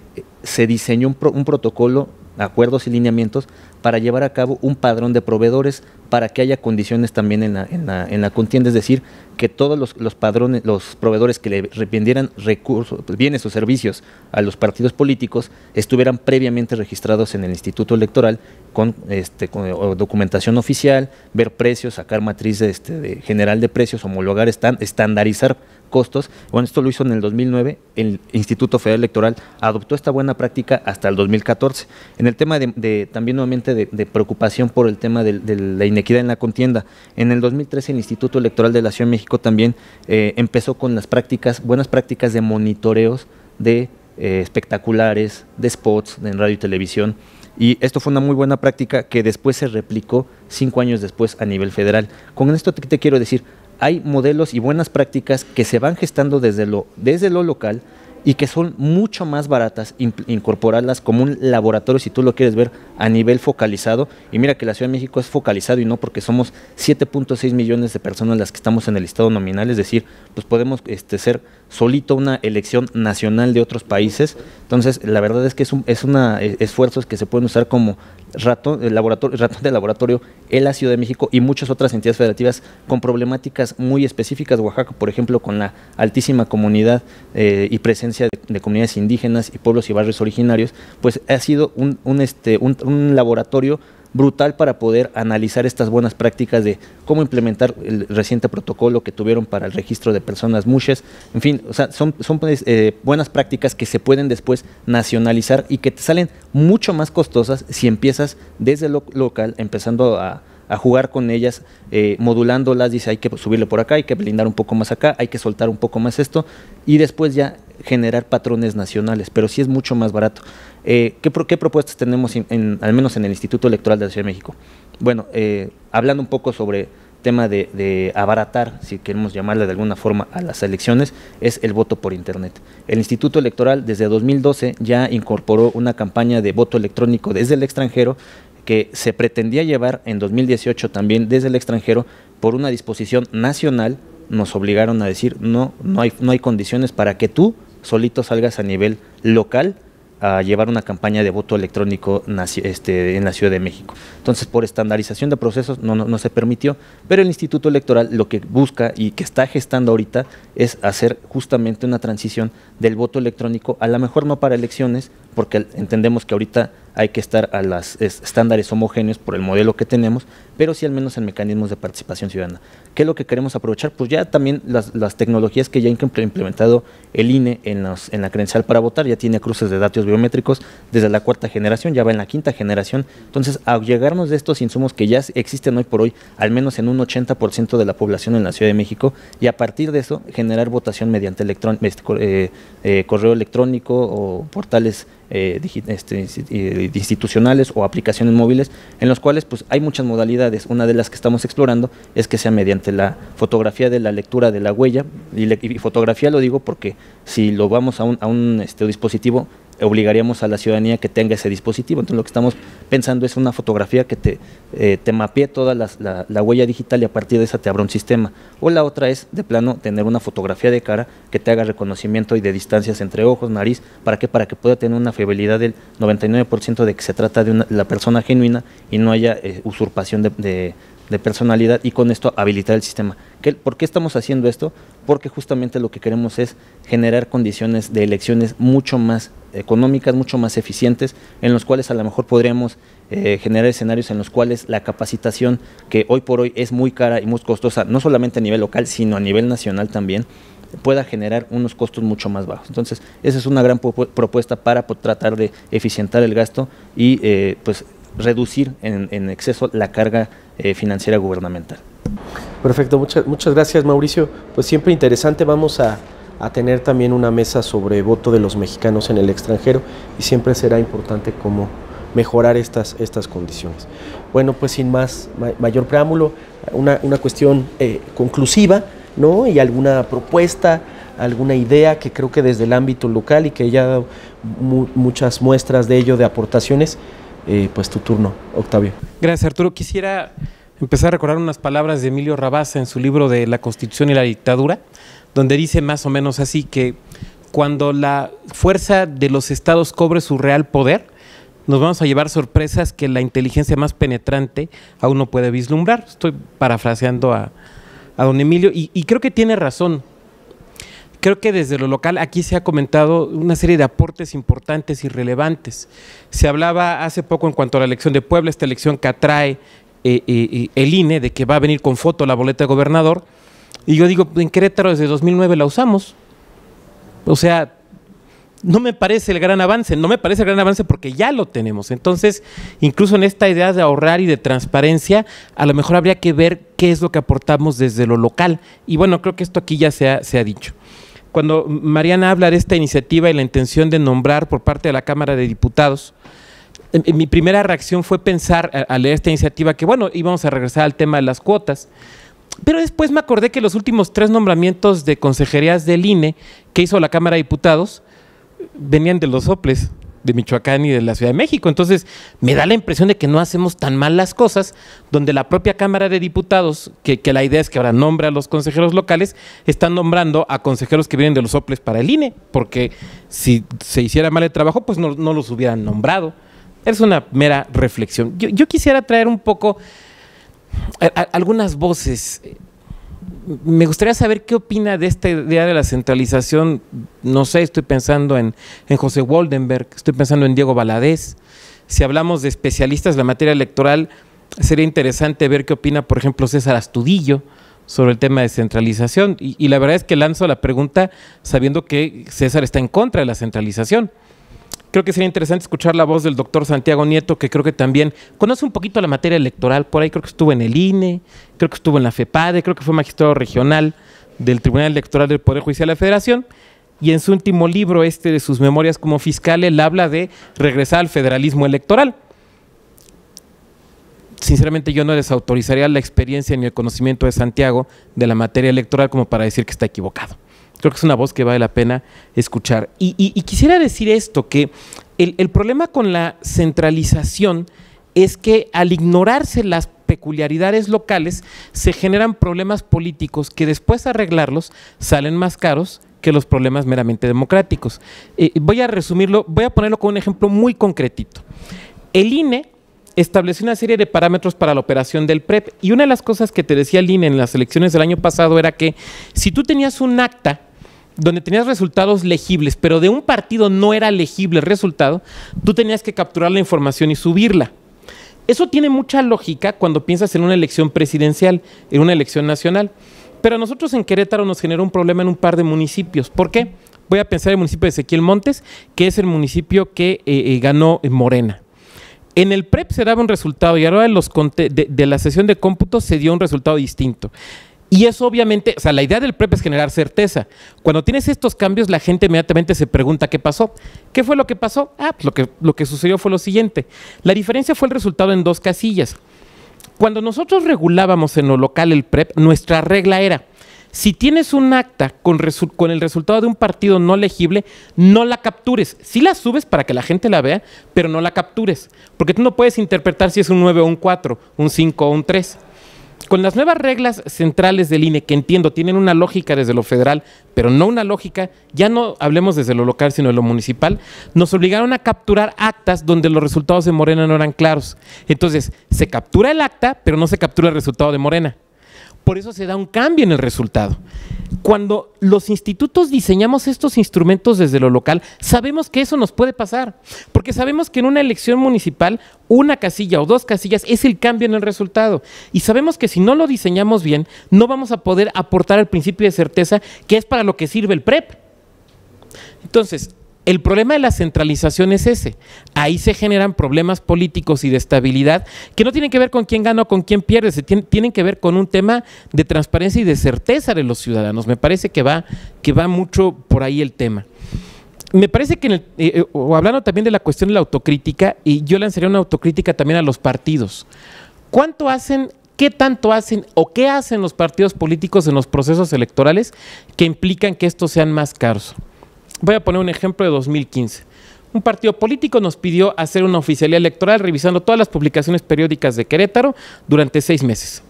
diseñó un protocolo, acuerdos y lineamientos para llevar a cabo un padrón de proveedores para que haya condiciones también en la contienda, es decir, que todos los proveedores que le vendieran recursos, bienes o servicios a los partidos políticos estuvieran previamente registrados en el Instituto Electoral con documentación oficial, ver precios, sacar matriz general de precios, homologar, estandarizar costos. Bueno, esto lo hizo en el 2009, el Instituto Federal Electoral adoptó esta buena práctica hasta el 2014. En el tema también nuevamente de preocupación por el tema de la inequidad en la contienda, en el 2013 el Instituto Electoral de la Ciudad de México también empezó con las buenas prácticas de monitoreos de espectaculares, de spots en radio y televisión, y esto fue una muy buena práctica que después se replicó 5 años después a nivel federal. Con esto te quiero decir, hay modelos y buenas prácticas que se van gestando desde lo local y que son mucho más baratas incorporarlas como un laboratorio, si tú lo quieres ver, a nivel focalizado. Y mira que la Ciudad de México es focalizado y no porque somos 7.6 millones de personas las que estamos en el listado nominal, es decir, pues podemos ser solito una elección nacional de otros países. Entonces, la verdad es que esfuerzos que se pueden usar como ratón de laboratorio en la Ciudad de México y muchas otras entidades federativas con problemáticas muy específicas. Oaxaca, por ejemplo, con la altísima comunidad y presencia de comunidades indígenas y pueblos y barrios originarios, pues ha sido un laboratorio brutal para poder analizar estas buenas prácticas de cómo implementar el reciente protocolo que tuvieron para el registro de personas mushes. En fin, o sea, son buenas prácticas que se pueden después nacionalizar y que te salen mucho más costosas si empiezas desde lo local, empezando a a jugar con ellas, modulándolas, dice hay que subirle por acá, hay que blindar un poco más acá, hay que soltar un poco más esto, y después ya generar patrones nacionales, pero sí es mucho más barato. ¿Qué propuestas tenemos, al menos en el Instituto Electoral de la Ciudad de México? Bueno, hablando un poco sobre tema de abaratar, si queremos llamarle de alguna forma, a las elecciones, es el voto por internet. El Instituto Electoral desde 2012 ya incorporó una campaña de voto electrónico desde el extranjero que se pretendía llevar en 2018 también desde el extranjero. Por una disposición nacional nos obligaron a decir no hay condiciones para que tú solito salgas a nivel local a llevar una campaña de voto electrónico en la Ciudad de México. Entonces, por estandarización de procesos no se permitió, pero el Instituto Electoral lo que busca y que está gestando ahorita es hacer justamente una transición del voto electrónico, a lo mejor no para elecciones, porque entendemos que ahorita hay que estar a los estándares homogéneos por el modelo que tenemos, pero sí al menos en mecanismos de participación ciudadana. ¿Qué es lo que queremos aprovechar? Pues ya también las tecnologías que ya ha implementado el INE en la credencial para votar, ya tiene cruces de datos biométricos desde la 4ª generación, ya va en la 5ª generación. Entonces, al llegarnos de estos insumos que ya existen hoy por hoy, al menos en un 80% de la población en la Ciudad de México, y a partir de eso generar votación mediante correo electrónico o portales institucionales o aplicaciones móviles, en los cuales pues hay muchas modalidades. Una de las que estamos explorando es que sea mediante la fotografía de la lectura de la huella, y fotografía lo digo porque si lo vamos a un dispositivo, obligaríamos a la ciudadanía que tenga ese dispositivo. Entonces lo que estamos pensando es una fotografía que te mapee toda la huella digital, y a partir de esa te abra un sistema. O la otra es, de plano, tener una fotografía de cara que te haga reconocimiento y de distancias entre ojos, nariz. ¿Para qué? Para que pueda tener una fiabilidad del 99% de que se trata de la persona genuina y no haya usurpación de personalidad, y con esto habilitar el sistema. ¿Por qué estamos haciendo esto? Porque justamente lo que queremos es generar condiciones de elecciones mucho más económicas, mucho más eficientes, en los cuales a lo mejor podríamos generar escenarios en los cuales la capacitación, que hoy por hoy es muy cara y muy costosa, no solamente a nivel local, sino a nivel nacional también, pueda generar unos costos mucho más bajos. Entonces, esa es una gran propuesta para tratar de eficientar el gasto y pues reducir en exceso la carga financiera gubernamental. Perfecto, muchas gracias, Mauricio. Pues siempre interesante. Vamos a tener también una mesa sobre voto de los mexicanos en el extranjero, y siempre será importante cómo mejorar estas condiciones. Bueno, pues sin mayor preámbulo, una cuestión conclusiva, ¿no? Y alguna propuesta, alguna idea que creo que desde el ámbito local, y que ya ha dado muchas muestras de ello, de aportaciones. Pues tu turno, Octavio. Gracias, Arturo. Quisiera empezar a recordar unas palabras de Emilio Rabasa en su libro de La Constitución y la Dictadura, donde dice más o menos así, que cuando la fuerza de los estados cobre su real poder, nos vamos a llevar sorpresas que la inteligencia más penetrante aún no puede vislumbrar. Estoy parafraseando a don Emilio, y creo que tiene razón. Creo que desde lo local aquí se ha comentado una serie de aportes importantes y relevantes. Se hablaba hace poco en cuanto a la elección de Puebla, esta elección que atrae el INE, de que va a venir con foto la boleta de gobernador, y yo digo, en Querétaro desde 2009 la usamos. O sea, no me parece el gran avance porque ya lo tenemos. Entonces, incluso en esta idea de ahorrar y de transparencia, a lo mejor habría que ver qué es lo que aportamos desde lo local. Y bueno, creo que esto aquí ya se ha dicho. Cuando Mariana habla de esta iniciativa y la intención de nombrar por parte de la Cámara de Diputados, mi primera reacción fue pensar al leer esta iniciativa que, bueno, íbamos a regresar al tema de las cuotas, pero después me acordé que los últimos 3 nombramientos de consejerías del INE que hizo la Cámara de Diputados venían de los soples de Michoacán y de la Ciudad de México. Entonces, me da la impresión de que no hacemos tan mal las cosas, donde la propia Cámara de Diputados, que la idea es que ahora nombre a los consejeros locales, están nombrando a consejeros que vienen de los soples para el INE, porque si se hiciera mal el trabajo, pues no los hubieran nombrado. Es una mera reflexión. Yo quisiera traer un poco algunas voces. Me gustaría saber qué opina de esta idea de la centralización. No sé, estoy pensando en José Woldenberg, estoy pensando en Diego Valadez. Si hablamos de especialistas en la materia electoral, sería interesante ver qué opina, por ejemplo, César Astudillo sobre el tema de centralización. Y la verdad es que lanzo la pregunta sabiendo que César está en contra de la centralización. Creo que sería interesante escuchar la voz del doctor Santiago Nieto, que creo que también conoce un poquito la materia electoral. Por ahí creo que estuvo en el INE, creo que estuvo en la FEPADE, creo que fue magistrado regional del Tribunal Electoral del Poder Judicial de la Federación. Y en su último libro, de sus memorias como fiscal, él habla de regresar al federalismo electoral. Sinceramente, yo no desautorizaría la experiencia ni el conocimiento de Santiago de la materia electoral como para decir que está equivocado. Creo que es una voz que vale la pena escuchar. Y quisiera decir esto, que el problema con la centralización es que al ignorarse las peculiaridades locales, se generan problemas políticos que después de arreglarlos salen más caros que los problemas meramente democráticos. Voy a resumirlo, voy a ponerlo con un ejemplo muy concretito. El INE estableció una serie de parámetros para la operación del PREP, y una de las cosas que te decía el INE en las elecciones del año pasado era que si tú tenías un acta donde tenías resultados legibles, pero de un partido no era legible el resultado, tú tenías que capturar la información y subirla. Eso tiene mucha lógica cuando piensas en una elección presidencial, en una elección nacional. Pero a nosotros en Querétaro nos generó un problema en un par de municipios. ¿Por qué? Voy a pensar en el municipio de Ezequiel Montes, que es el municipio que ganó Morena. En el PREP se daba un resultado y ahora de la sesión de cómputo se dio un resultado distinto. Y eso obviamente, o sea, la idea del PREP es generar certeza. Cuando tienes estos cambios, la gente inmediatamente se pregunta qué pasó. ¿Qué fue lo que pasó? Pues lo que sucedió fue lo siguiente. La diferencia fue el resultado en 2 casillas. Cuando nosotros regulábamos en lo local el PREP, nuestra regla era: si tienes un acta con el resultado de un partido no legible, no la captures. Sí la subes para que la gente la vea, pero no la captures. Porque tú no puedes interpretar si es un 9 o un 4, un 5 o un 3. Con las nuevas reglas centrales del INE, que entiendo tienen una lógica desde lo federal, pero no una lógica, ya no hablemos desde lo local, sino de lo municipal, nos obligaron a capturar actas donde los resultados de Morena no eran claros. Entonces, se captura el acta, pero no se captura el resultado de Morena. Por eso se da un cambio en el resultado. Cuando los institutos diseñamos estos instrumentos desde lo local, sabemos que eso nos puede pasar, porque sabemos que en una elección municipal, una casilla o 2 casillas es el cambio en el resultado. Y sabemos que si no lo diseñamos bien, no vamos a poder aportar el principio de certeza, que es para lo que sirve el PREP. Entonces, el problema de la centralización es ese. Ahí se generan problemas políticos y de estabilidad que no tienen que ver con quién gana o con quién pierde, tienen que ver con un tema de transparencia y de certeza de los ciudadanos. Me parece que va mucho por ahí el tema. Me parece que, hablando también de la cuestión de la autocrítica, y yo lanzaría una autocrítica también a los partidos. ¿Cuánto hacen? ¿Qué tanto hacen o qué hacen los partidos políticos en los procesos electorales que implican que estos sean más caros? Voy a poner un ejemplo de 2015. Un partido político nos pidió hacer una oficialía electoral revisando todas las publicaciones periódicas de Querétaro durante 6 meses.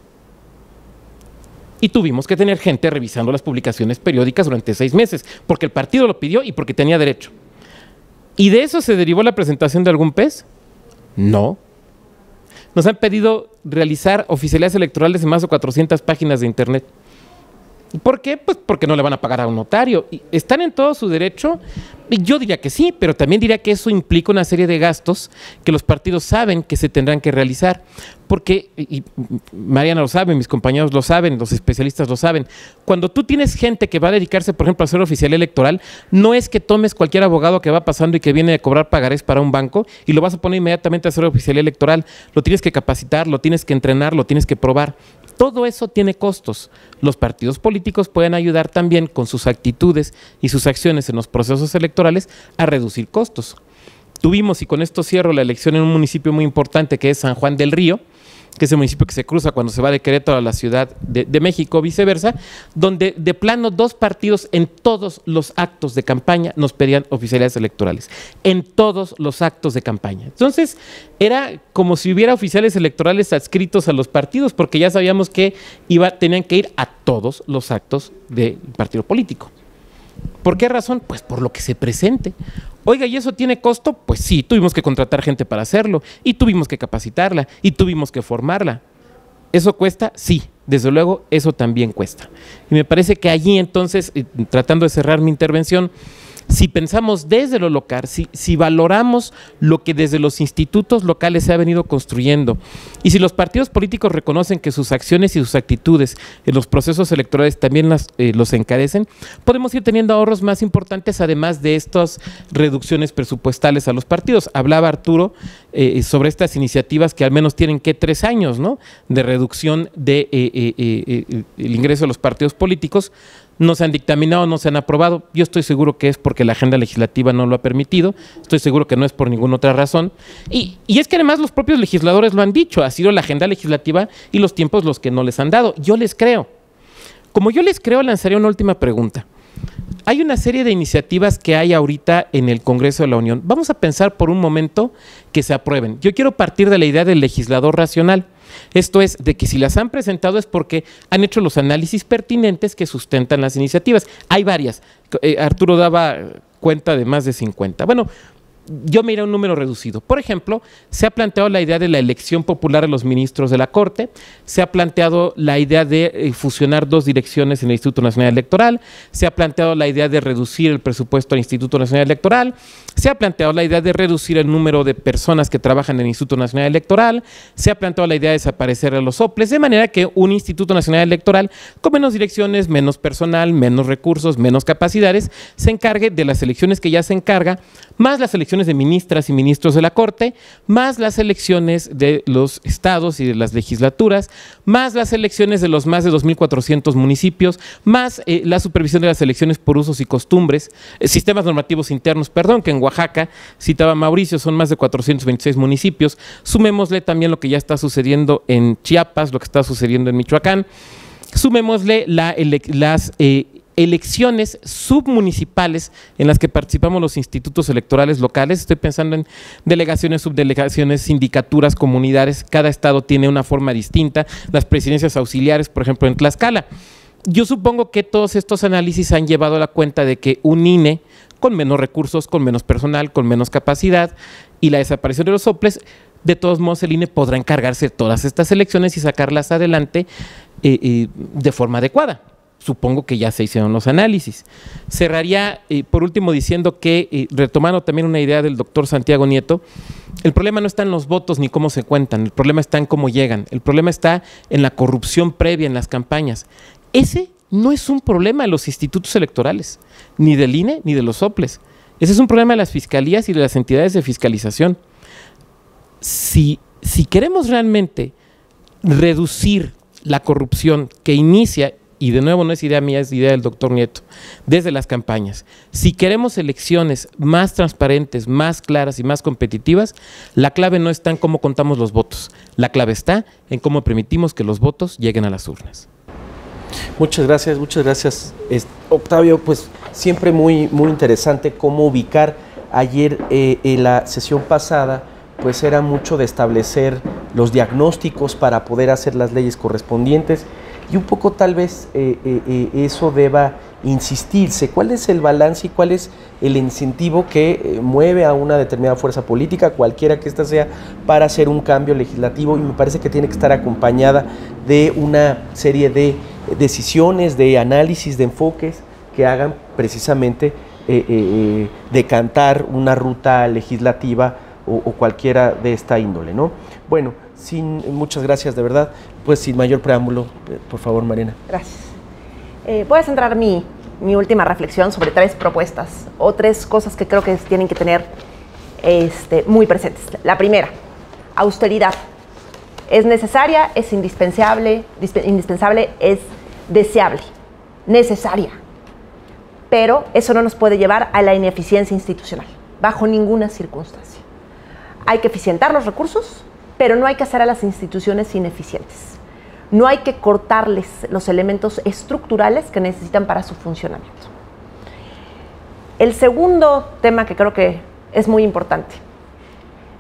Y tuvimos que tener gente revisando las publicaciones periódicas durante 6 meses, porque el partido lo pidió y porque tenía derecho. ¿Y de eso se derivó la presentación de algún PES? No. Nos han pedido realizar oficialías electorales en más de 400 páginas de internet. ¿Por qué? Pues porque no le van a pagar a un notario. ¿Están en todo su derecho? Yo diría que sí, pero también diría que eso implica una serie de gastos que los partidos saben que se tendrán que realizar. Porque, y Mariana lo sabe, mis compañeros lo saben, los especialistas lo saben, cuando tú tienes gente que va a dedicarse, por ejemplo, a hacer oficialía electoral, no es que tomes cualquier abogado que va pasando y que viene a cobrar pagarés para un banco y lo vas a poner inmediatamente a hacer oficialía electoral. Lo tienes que capacitar, lo tienes que entrenar, lo tienes que probar. Todo eso tiene costos. Los partidos políticos pueden ayudar también con sus actitudes y sus acciones en los procesos electorales a reducir costos. Tuvimos, y con esto cierro, la elección en un municipio muy importante que es San Juan del Río, que es el municipio que se cruza cuando se va de Querétaro a la Ciudad de México, viceversa, donde de plano 2 partidos en todos los actos de campaña nos pedían oficialías electorales. En todos los actos de campaña. Entonces, era como si hubiera oficiales electorales adscritos a los partidos, porque ya sabíamos que tenían que ir a todos los actos del partido político. ¿Por qué razón? Pues por lo que se presente. Oiga, ¿y eso tiene costo? Pues sí, tuvimos que contratar gente para hacerlo, y tuvimos que capacitarla, y tuvimos que formarla. ¿Eso cuesta? Sí, desde luego, eso también cuesta. Y me parece que allí entonces, tratando de cerrar mi intervención, si pensamos desde lo local, si valoramos lo que desde los institutos locales se ha venido construyendo, y si los partidos políticos reconocen que sus acciones y sus actitudes en los procesos electorales también los encarecen, podemos ir teniendo ahorros más importantes, además de estas reducciones presupuestales a los partidos. Hablaba Arturo sobre estas iniciativas que al menos tienen que 3 años, ¿no?, de reducción de el ingreso de los partidos políticos. No se han dictaminado, no se han aprobado. Yo estoy seguro que es porque la agenda legislativa no lo ha permitido. Estoy seguro que no es por ninguna otra razón. Y es que además los propios legisladores lo han dicho. Ha sido la agenda legislativa y los tiempos los que no les han dado. Yo les creo. Como yo les creo, lanzaría una última pregunta. Hay una serie de iniciativas que hay ahorita en el Congreso de la Unión. Vamos a pensar por un momento que se aprueben. Yo quiero partir de la idea del legislador racional. Esto es, de que si las han presentado es porque han hecho los análisis pertinentes que sustentan las iniciativas. Hay varias. Arturo daba cuenta de más de 50. Bueno, yo me iré a un número reducido. Por ejemplo, se ha planteado la idea de la elección popular de los ministros de la Corte, se ha planteado la idea de fusionar 2 direcciones en el Instituto Nacional Electoral, se ha planteado la idea de reducir el presupuesto al Instituto Nacional Electoral, se ha planteado la idea de reducir el número de personas que trabajan en el Instituto Nacional Electoral, se ha planteado la idea de desaparecer a los soples, de manera que un Instituto Nacional Electoral con menos direcciones, menos personal, menos recursos, menos capacidades, se encargue de las elecciones que ya se encarga, más las elecciones de ministras y ministros de la Corte, más las elecciones de los estados y de las legislaturas, más las elecciones de los más de 2.400 municipios, más la supervisión de las elecciones por usos y costumbres, sistemas normativos internos, perdón, que en Oaxaca, citaba Mauricio, son más de 426 municipios. Sumémosle también lo que ya está sucediendo en Chiapas, lo que está sucediendo en Michoacán. Sumémosle las elecciones submunicipales en las que participamos los institutos electorales locales. Estoy pensando en delegaciones, subdelegaciones, sindicaturas, comunidades. Cada estado tiene una forma distinta. Las presidencias auxiliares, por ejemplo, en Tlaxcala. Yo supongo que todos estos análisis han llevado a la cuenta de que un INE con menos recursos, con menos personal, con menos capacidad y la desaparición de los soples, de todos modos el INE podrá encargarse de todas estas elecciones y sacarlas adelante de forma adecuada. Supongo que ya se hicieron los análisis. Cerraría, por último, diciendo que, retomando también una idea del doctor Santiago Nieto, el problema no está en los votos ni cómo se cuentan, el problema está en cómo llegan, el problema está en la corrupción previa en las campañas. Ese no es un problema de los institutos electorales, ni del INE ni de los soples. Ese es un problema de las fiscalías y de las entidades de fiscalización. Si queremos realmente reducir la corrupción que inicia, y de nuevo no es idea mía, es idea del doctor Nieto, desde las campañas, si queremos elecciones más transparentes, más claras y más competitivas, la clave no está en cómo contamos los votos, la clave está en cómo permitimos que los votos lleguen a las urnas. Muchas gracias, Octavio. Pues siempre muy interesante cómo ubicar. Ayer en la sesión pasada pues era mucho de establecer los diagnósticos para poder hacer las leyes correspondientes y un poco tal vez eso deba insistirse. ¿Cuál es el balance y cuál es el incentivo que mueve a una determinada fuerza política, cualquiera que ésta sea, para hacer un cambio legislativo? Y me parece que tiene que estar acompañada de una serie de decisiones, de análisis, de enfoques que hagan precisamente decantar una ruta legislativa o cualquiera de esta índole, ¿no? Bueno, muchas gracias de verdad. Pues sin mayor preámbulo, por favor, Mariana. Gracias. Voy a centrar mi última reflexión sobre 3 propuestas o 3 cosas que creo que tienen que tener muy presentes. La primera, austeridad. Es necesaria, es indispensable, es deseable, necesaria. Pero eso no nos puede llevar a la ineficiencia institucional, bajo ninguna circunstancia. Hay que eficientar los recursos, pero no hay que hacer a las instituciones ineficientes. No hay que cortarles los elementos estructurales que necesitan para su funcionamiento. El segundo tema que creo que es muy importante,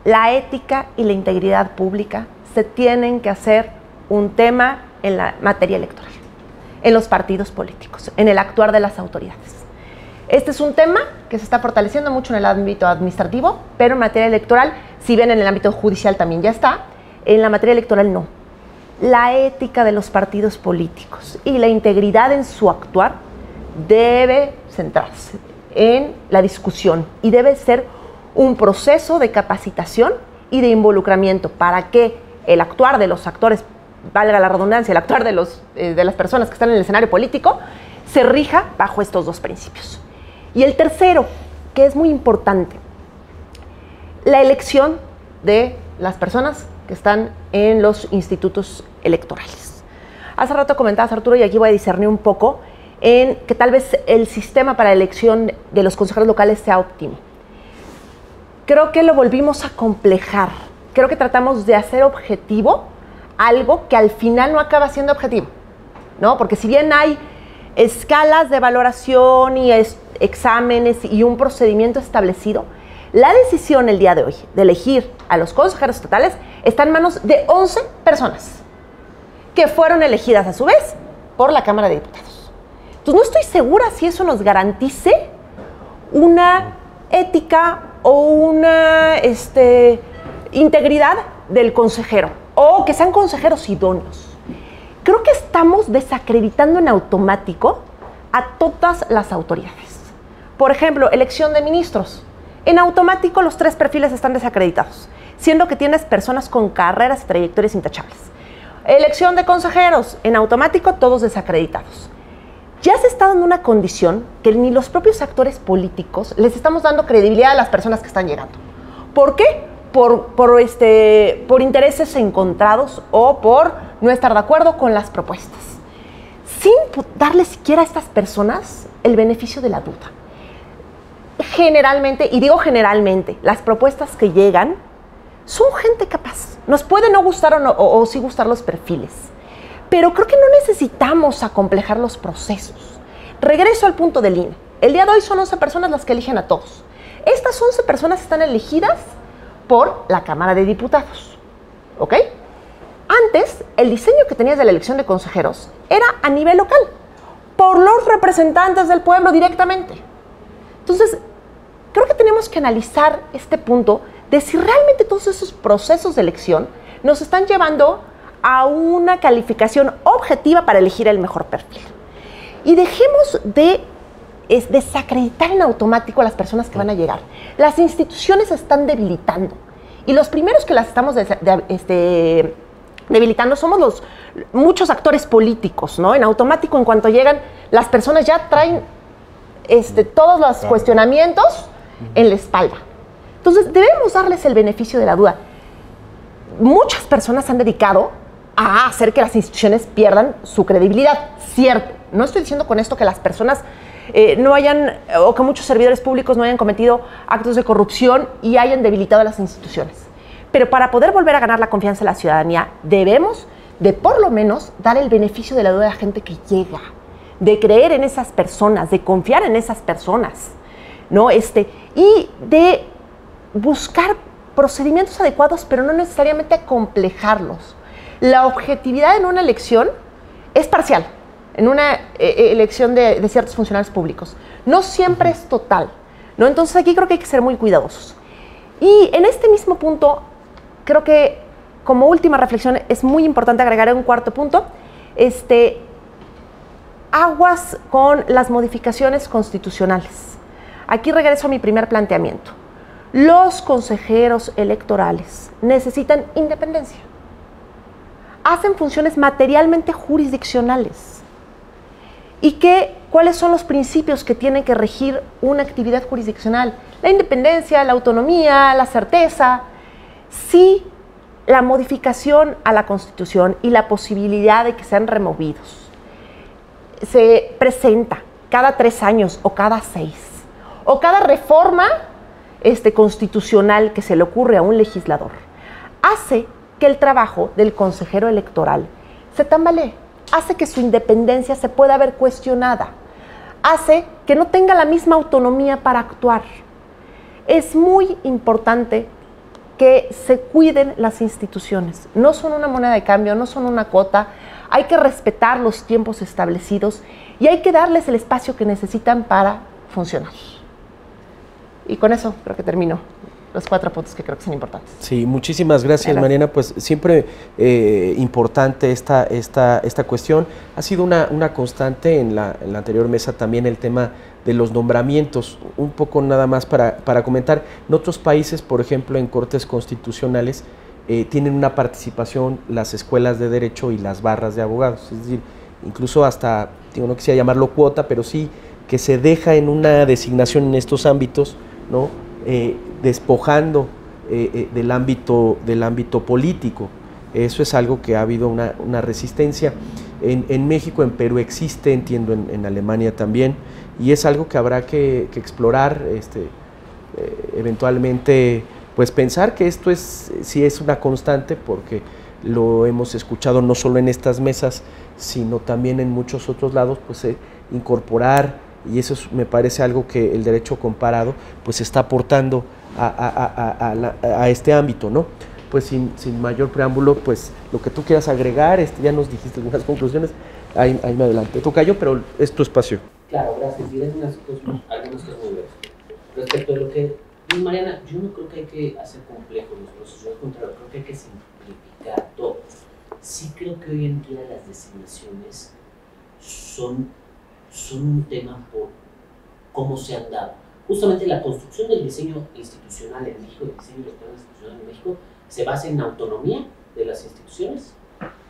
la ética y la integridad pública se tienen que hacer un tema en la materia electoral, en los partidos políticos, en el actuar de las autoridades. Este es un tema que se está fortaleciendo mucho en el ámbito administrativo, pero en materia electoral, si bien en el ámbito judicial también ya está, en la materia electoral no. La ética de los partidos políticos y la integridad en su actuar debe centrarse en la discusión y debe ser un proceso de capacitación y de involucramiento para que el actuar de los actores, valga la redundancia, el actuar de las personas que están en el escenario político, se rija bajo estos dos principios. Y el tercero, que es muy importante, la elección de las personas que están en los institutos electorales. Hace rato comentabas, Arturo, y aquí voy a discernir un poco, en que tal vez el sistema para la elección de los consejeros locales sea óptimo. Creo que lo volvimos a complejar. Creo que tratamos de hacer objetivo algo que al final no acaba siendo objetivo, ¿no? Porque si bien hay escalas de valoración y exámenes y un procedimiento establecido, la decisión el día de hoy de elegir a los consejeros estatales está en manos de 11 personas que fueron elegidas a su vez por la Cámara de Diputados. Entonces no estoy segura si eso nos garantice una ética o una integridad del consejero o que sean consejeros idóneos. Creo que estamos desacreditando en automático a todas las autoridades. Por ejemplo, elección de ministros. En automático los 3 perfiles están desacreditados, siendo que tienes personas con carreras y trayectorias intachables. Elección de consejeros. En automático todos desacreditados. Ya se está dando una condición que ni los propios actores políticos les estamos dando credibilidad a las personas que están llegando. ¿Por qué? Por intereses encontrados o por no estar de acuerdo con las propuestas, sin darle siquiera a estas personas el beneficio de la duda. Generalmente, y digo generalmente, las propuestas que llegan son gente capaz. Nos puede no gustar o sí gustar los perfiles, pero creo que no necesitamos acomplejar los procesos. Regreso al punto del INE. El día de hoy son 11 personas las que eligen a todos. Estas 11 personas están elegidas por la Cámara de Diputados, ¿ok? Antes, el diseño que tenías de la elección de consejeros era a nivel local, por los representantes del pueblo directamente. Entonces, creo que tenemos que analizar este punto de si realmente todos esos procesos de elección nos están llevando a una calificación objetiva para elegir el mejor perfil. Y dejemos de desacreditar en automático a las personas que van a llegar. Las instituciones se están debilitando y los primeros que las estamos debilitando somos muchos actores políticos, ¿no? En automático, en cuanto llegan, las personas ya traen todos los cuestionamientos en la espalda. Entonces, debemos darles el beneficio de la duda. Muchas personas se han dedicado a hacer que las instituciones pierdan su credibilidad, cierto. No estoy diciendo con esto que las personas no hayan, o que muchos servidores públicos no hayan cometido actos de corrupción y hayan debilitado a las instituciones. Pero para poder volver a ganar la confianza de la ciudadanía, debemos de por lo menos dar el beneficio de la duda a la gente que llega, de creer en esas personas, de confiar en esas personas, ¿no? Y de buscar procedimientos adecuados, pero no necesariamente acomplejarlos. La objetividad en una elección es parcial. En una elección de ciertos funcionarios públicos. No siempre es total, ¿no? Entonces aquí creo que hay que ser muy cuidadosos. Y en este mismo punto, creo que como última reflexión es muy importante agregar un cuarto punto, aguas con las modificaciones constitucionales. Aquí regreso a mi primer planteamiento. Los consejeros electorales necesitan independencia. Hacen funciones materialmente jurisdiccionales. ¿Y cuáles son los principios que tienen que regir una actividad jurisdiccional? La independencia, la autonomía, la certeza. Si la modificación a la Constitución y la posibilidad de que sean removidos se presenta cada 3 años o cada 6, o cada reforma constitucional que se le ocurre a un legislador, hace que el trabajo del consejero electoral se tambalee. Hace que su independencia se pueda ver cuestionada, hace que no tenga la misma autonomía para actuar. Es muy importante que se cuiden las instituciones. No son una moneda de cambio, no son una cuota. Hay que respetar los tiempos establecidos y hay que darles el espacio que necesitan para funcionar. Y con eso creo que termino los 4 puntos que creo que son importantes. Sí, muchísimas gracias, Mariana. Pues siempre importante esta cuestión. Ha sido una constante en la anterior mesa también el tema de los nombramientos. Un poco nada más para comentar, en otros países, por ejemplo, en cortes constitucionales, tienen una participación las escuelas de derecho y las barras de abogados, es decir, incluso hasta, digo, no quisiera llamarlo cuota, pero sí que se deja en una designación en estos ámbitos, ¿no? Despojando del ámbito político. Eso es algo que ha habido una resistencia. En México, en Perú existe, entiendo en Alemania también, y es algo que habrá que explorar, eventualmente, pues pensar que esto sí es una constante, porque lo hemos escuchado no solo en estas mesas, sino también en muchos otros lados, pues incorporar, y eso me parece algo que el derecho comparado pues está aportando a este ámbito, ¿no? Pues sin mayor preámbulo, pues lo que tú quieras agregar, ya nos dijiste algunas conclusiones, ahí me adelante. Tocayo, pero es tu espacio. Claro, gracias. Y algunas cosas muy breves. Respecto a lo que dice Mariana, yo no creo que hay que hacer complejos los procesos, al contrario, creo que hay que simplificar todo. Sí creo que hoy en día las designaciones son un tema por cómo se han dado. Justamente la construcción del diseño institucional en México, el diseño electoral institucional en México, se basa en la autonomía de las instituciones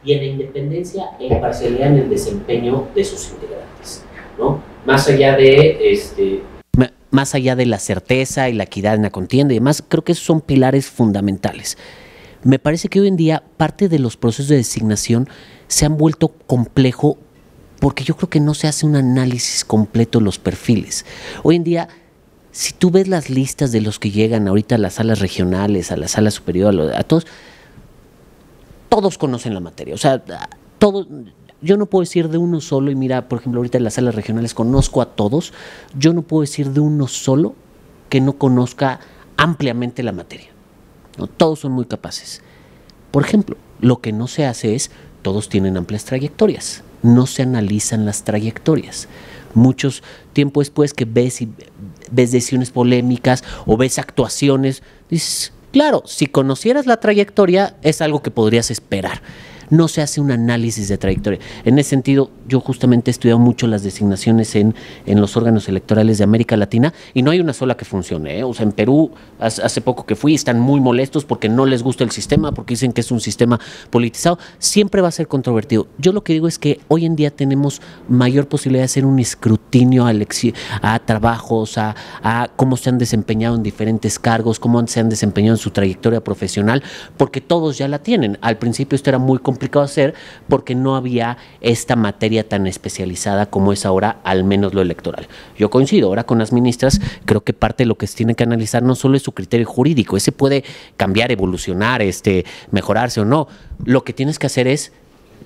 y en la independencia e imparcialidad en el desempeño de sus integrantes, ¿no? Más allá de la certeza y la equidad en la contienda y demás, creo que esos son pilares fundamentales. Me parece que hoy en día parte de los procesos de designación se han vuelto complejo porque yo creo que no se hace un análisis completo de los perfiles. Hoy en día, si tú ves las listas de los que llegan ahorita a las salas regionales, a la sala superior, a todos conocen la materia. O sea, yo no puedo decir de uno solo, y mira, por ejemplo, ahorita en las salas regionales conozco a todos, yo no puedo decir de uno solo que no conozca ampliamente la materia, ¿no? Todos son muy capaces. Por ejemplo, lo que no se hace es, todos tienen amplias trayectorias, no se analizan las trayectorias. Muchos tiempo después que ves decisiones polémicas o ves actuaciones, dices, claro, si conocieras la trayectoria es algo que podrías esperar. No se hace un análisis de trayectoria. En ese sentido, yo justamente he estudiado mucho las designaciones en los órganos electorales de América Latina y no hay una sola que funcione, ¿eh? O sea, en Perú, hace poco que fui, están muy molestos porque no les gusta el sistema, porque dicen que es un sistema politizado. Siempre va a ser controvertido. Yo lo que digo es que hoy en día tenemos mayor posibilidad de hacer un escrutinio a trabajos, a cómo se han desempeñado en diferentes cargos, cómo se han desempeñado en su trayectoria profesional, porque todos ya la tienen. Al principio esto era muy complicado hacer porque no había esta materia tan especializada como es ahora, al menos lo electoral. Yo coincido, ahora con las ministras, creo que parte de lo que se tiene que analizar no solo es su criterio jurídico, ese puede cambiar, evolucionar, mejorarse o no. Lo que tienes que hacer es,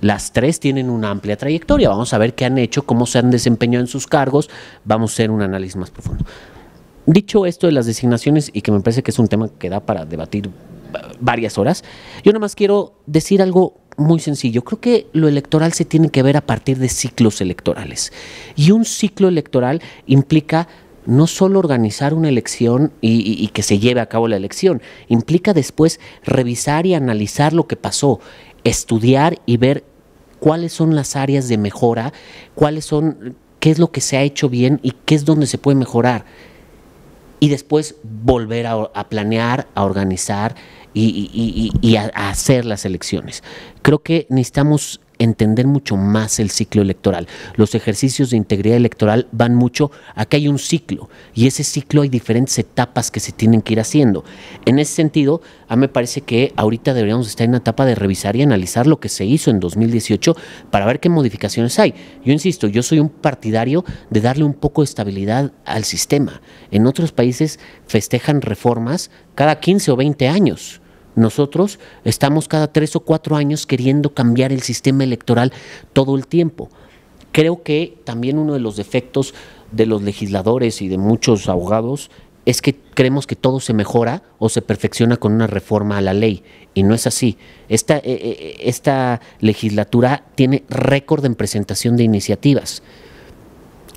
las tres tienen una amplia trayectoria, vamos a ver qué han hecho, cómo se han desempeñado en sus cargos, vamos a hacer un análisis más profundo. Dicho esto de las designaciones, y que me parece que es un tema que da para debatir varias horas, yo nada más quiero decir algo muy sencillo. Creo que lo electoral se tiene que ver a partir de ciclos electorales. Y un ciclo electoral implica no solo organizar una elección y que se lleve a cabo la elección, implica después revisar y analizar lo que pasó, estudiar y ver cuáles son las áreas de mejora, qué es lo que se ha hecho bien y qué es donde se puede mejorar. Y después volver a planear, a organizar y a hacer las elecciones. Creo que necesitamos entender mucho más el ciclo electoral. Los ejercicios de integridad electoral van mucho a que hay un ciclo y ese ciclo hay diferentes etapas que se tienen que ir haciendo. En ese sentido, a mí me parece que ahorita deberíamos estar en una etapa de revisar y analizar lo que se hizo en 2018 para ver qué modificaciones hay. Yo insisto, yo soy un partidario de darle un poco de estabilidad al sistema. En otros países festejan reformas cada 15 o 20 años. Nosotros estamos cada 3 o 4 años queriendo cambiar el sistema electoral todo el tiempo. Creo que también uno de los defectos de los legisladores y de muchos abogados es que creemos que todo se mejora o se perfecciona con una reforma a la ley, y no es así. Esta legislatura tiene récord en presentación de iniciativas.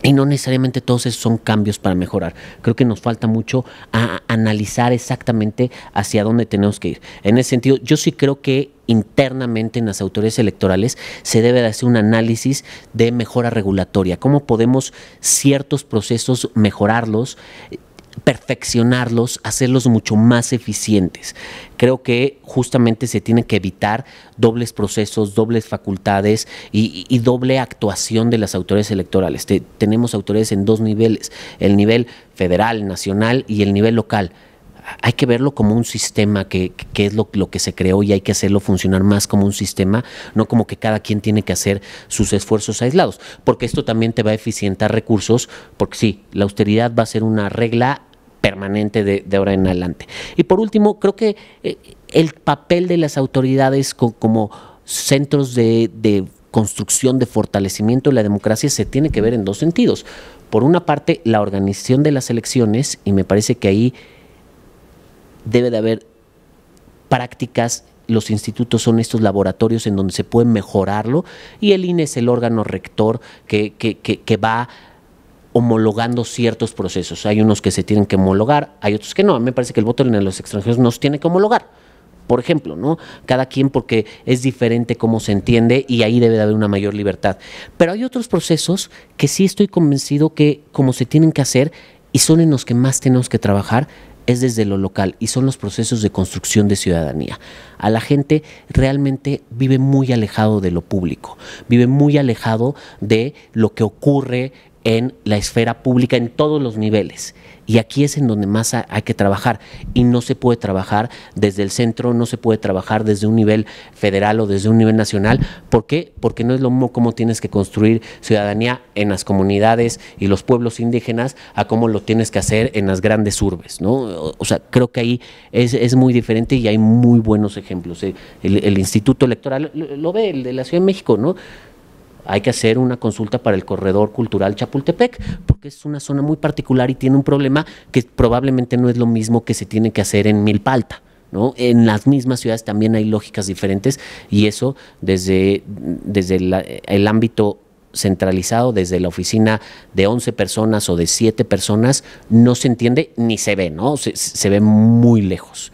Y no necesariamente todos esos son cambios para mejorar. Creo que nos falta mucho a analizar exactamente hacia dónde tenemos que ir. En ese sentido, yo sí creo que internamente en las autoridades electorales se debe de hacer un análisis de mejora regulatoria. ¿Cómo podemos ciertos procesos mejorarlos, perfeccionarlos, hacerlos mucho más eficientes? Creo que justamente se tiene que evitar dobles procesos, dobles facultades y doble actuación de las autoridades electorales. Tenemos autoridades en dos niveles, el nivel federal, nacional y el nivel local. Hay que verlo como un sistema que es lo que se creó, y hay que hacerlo funcionar más como un sistema, no como que cada quien tiene que hacer sus esfuerzos aislados, porque esto también te va a eficientar recursos, porque sí, la austeridad va a ser una regla permanente de ahora en adelante. Y por último, creo que el papel de las autoridades como centros de construcción, de fortalecimiento de la democracia se tiene que ver en dos sentidos. Por una parte, la organización de las elecciones, y me parece que ahí debe de haber prácticas. Los institutos son estos laboratorios en donde se puede mejorarlo, y el INE es el órgano rector que va homologando ciertos procesos. Hay unos que se tienen que homologar, hay otros que no. A mí me parece que el voto en los extranjeros no se tiene que homologar, por ejemplo, ¿no? Cada quien, porque es diferente cómo se entiende, y ahí debe de haber una mayor libertad. Pero hay otros procesos que sí estoy convencido que como se tienen que hacer, y son en los que más tenemos que trabajar, es desde lo local, y son los procesos de construcción de ciudadanía. A la gente realmente vive muy alejado de lo público, vive muy alejado de lo que ocurre en la esfera pública en todos los niveles, y aquí es en donde más hay que trabajar, y no se puede trabajar desde el centro, no se puede trabajar desde un nivel federal o desde un nivel nacional. ¿Por qué? Porque no es lo mismo cómo tienes que construir ciudadanía en las comunidades y los pueblos indígenas a cómo lo tienes que hacer en las grandes urbes, ¿no? O sea, creo que ahí es muy diferente, y hay muy buenos ejemplos. El Instituto Electoral lo ve, el de la Ciudad de México, ¿no? Hay que hacer una consulta para el corredor cultural Chapultepec, porque es una zona muy particular y tiene un problema que probablemente no es lo mismo que se tiene que hacer en Milpa Alta, ¿no? En las mismas ciudades también hay lógicas diferentes, y eso desde el ámbito centralizado, desde la oficina de 11 personas o de 7 personas, no se entiende ni se ve, ¿no? Se ve muy lejos.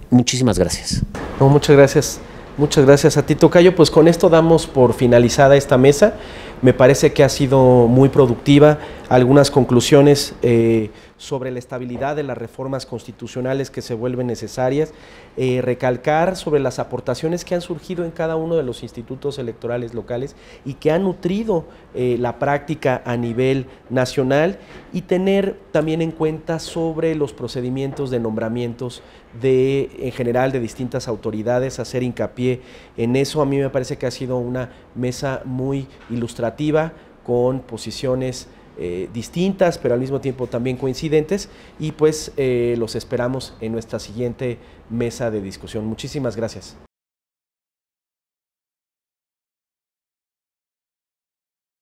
Muchísimas gracias. No, muchas gracias. Muchas gracias a ti, tocayo. Pues con esto damos por finalizada esta mesa. Me parece que ha sido muy productiva. Algunas conclusiones sobre la estabilidad de las reformas constitucionales que se vuelven necesarias. Recalcar sobre las aportaciones que han surgido en cada uno de los institutos electorales locales y que han nutrido la práctica a nivel nacional, y tener también en cuenta sobre los procedimientos de nombramientos en general de distintas autoridades, hacer hincapié en eso. A mí me parece que ha sido una mesa muy ilustrativa, con posiciones distintas, pero al mismo tiempo también coincidentes, y pues los esperamos en nuestra siguiente mesa de discusión. Muchísimas gracias.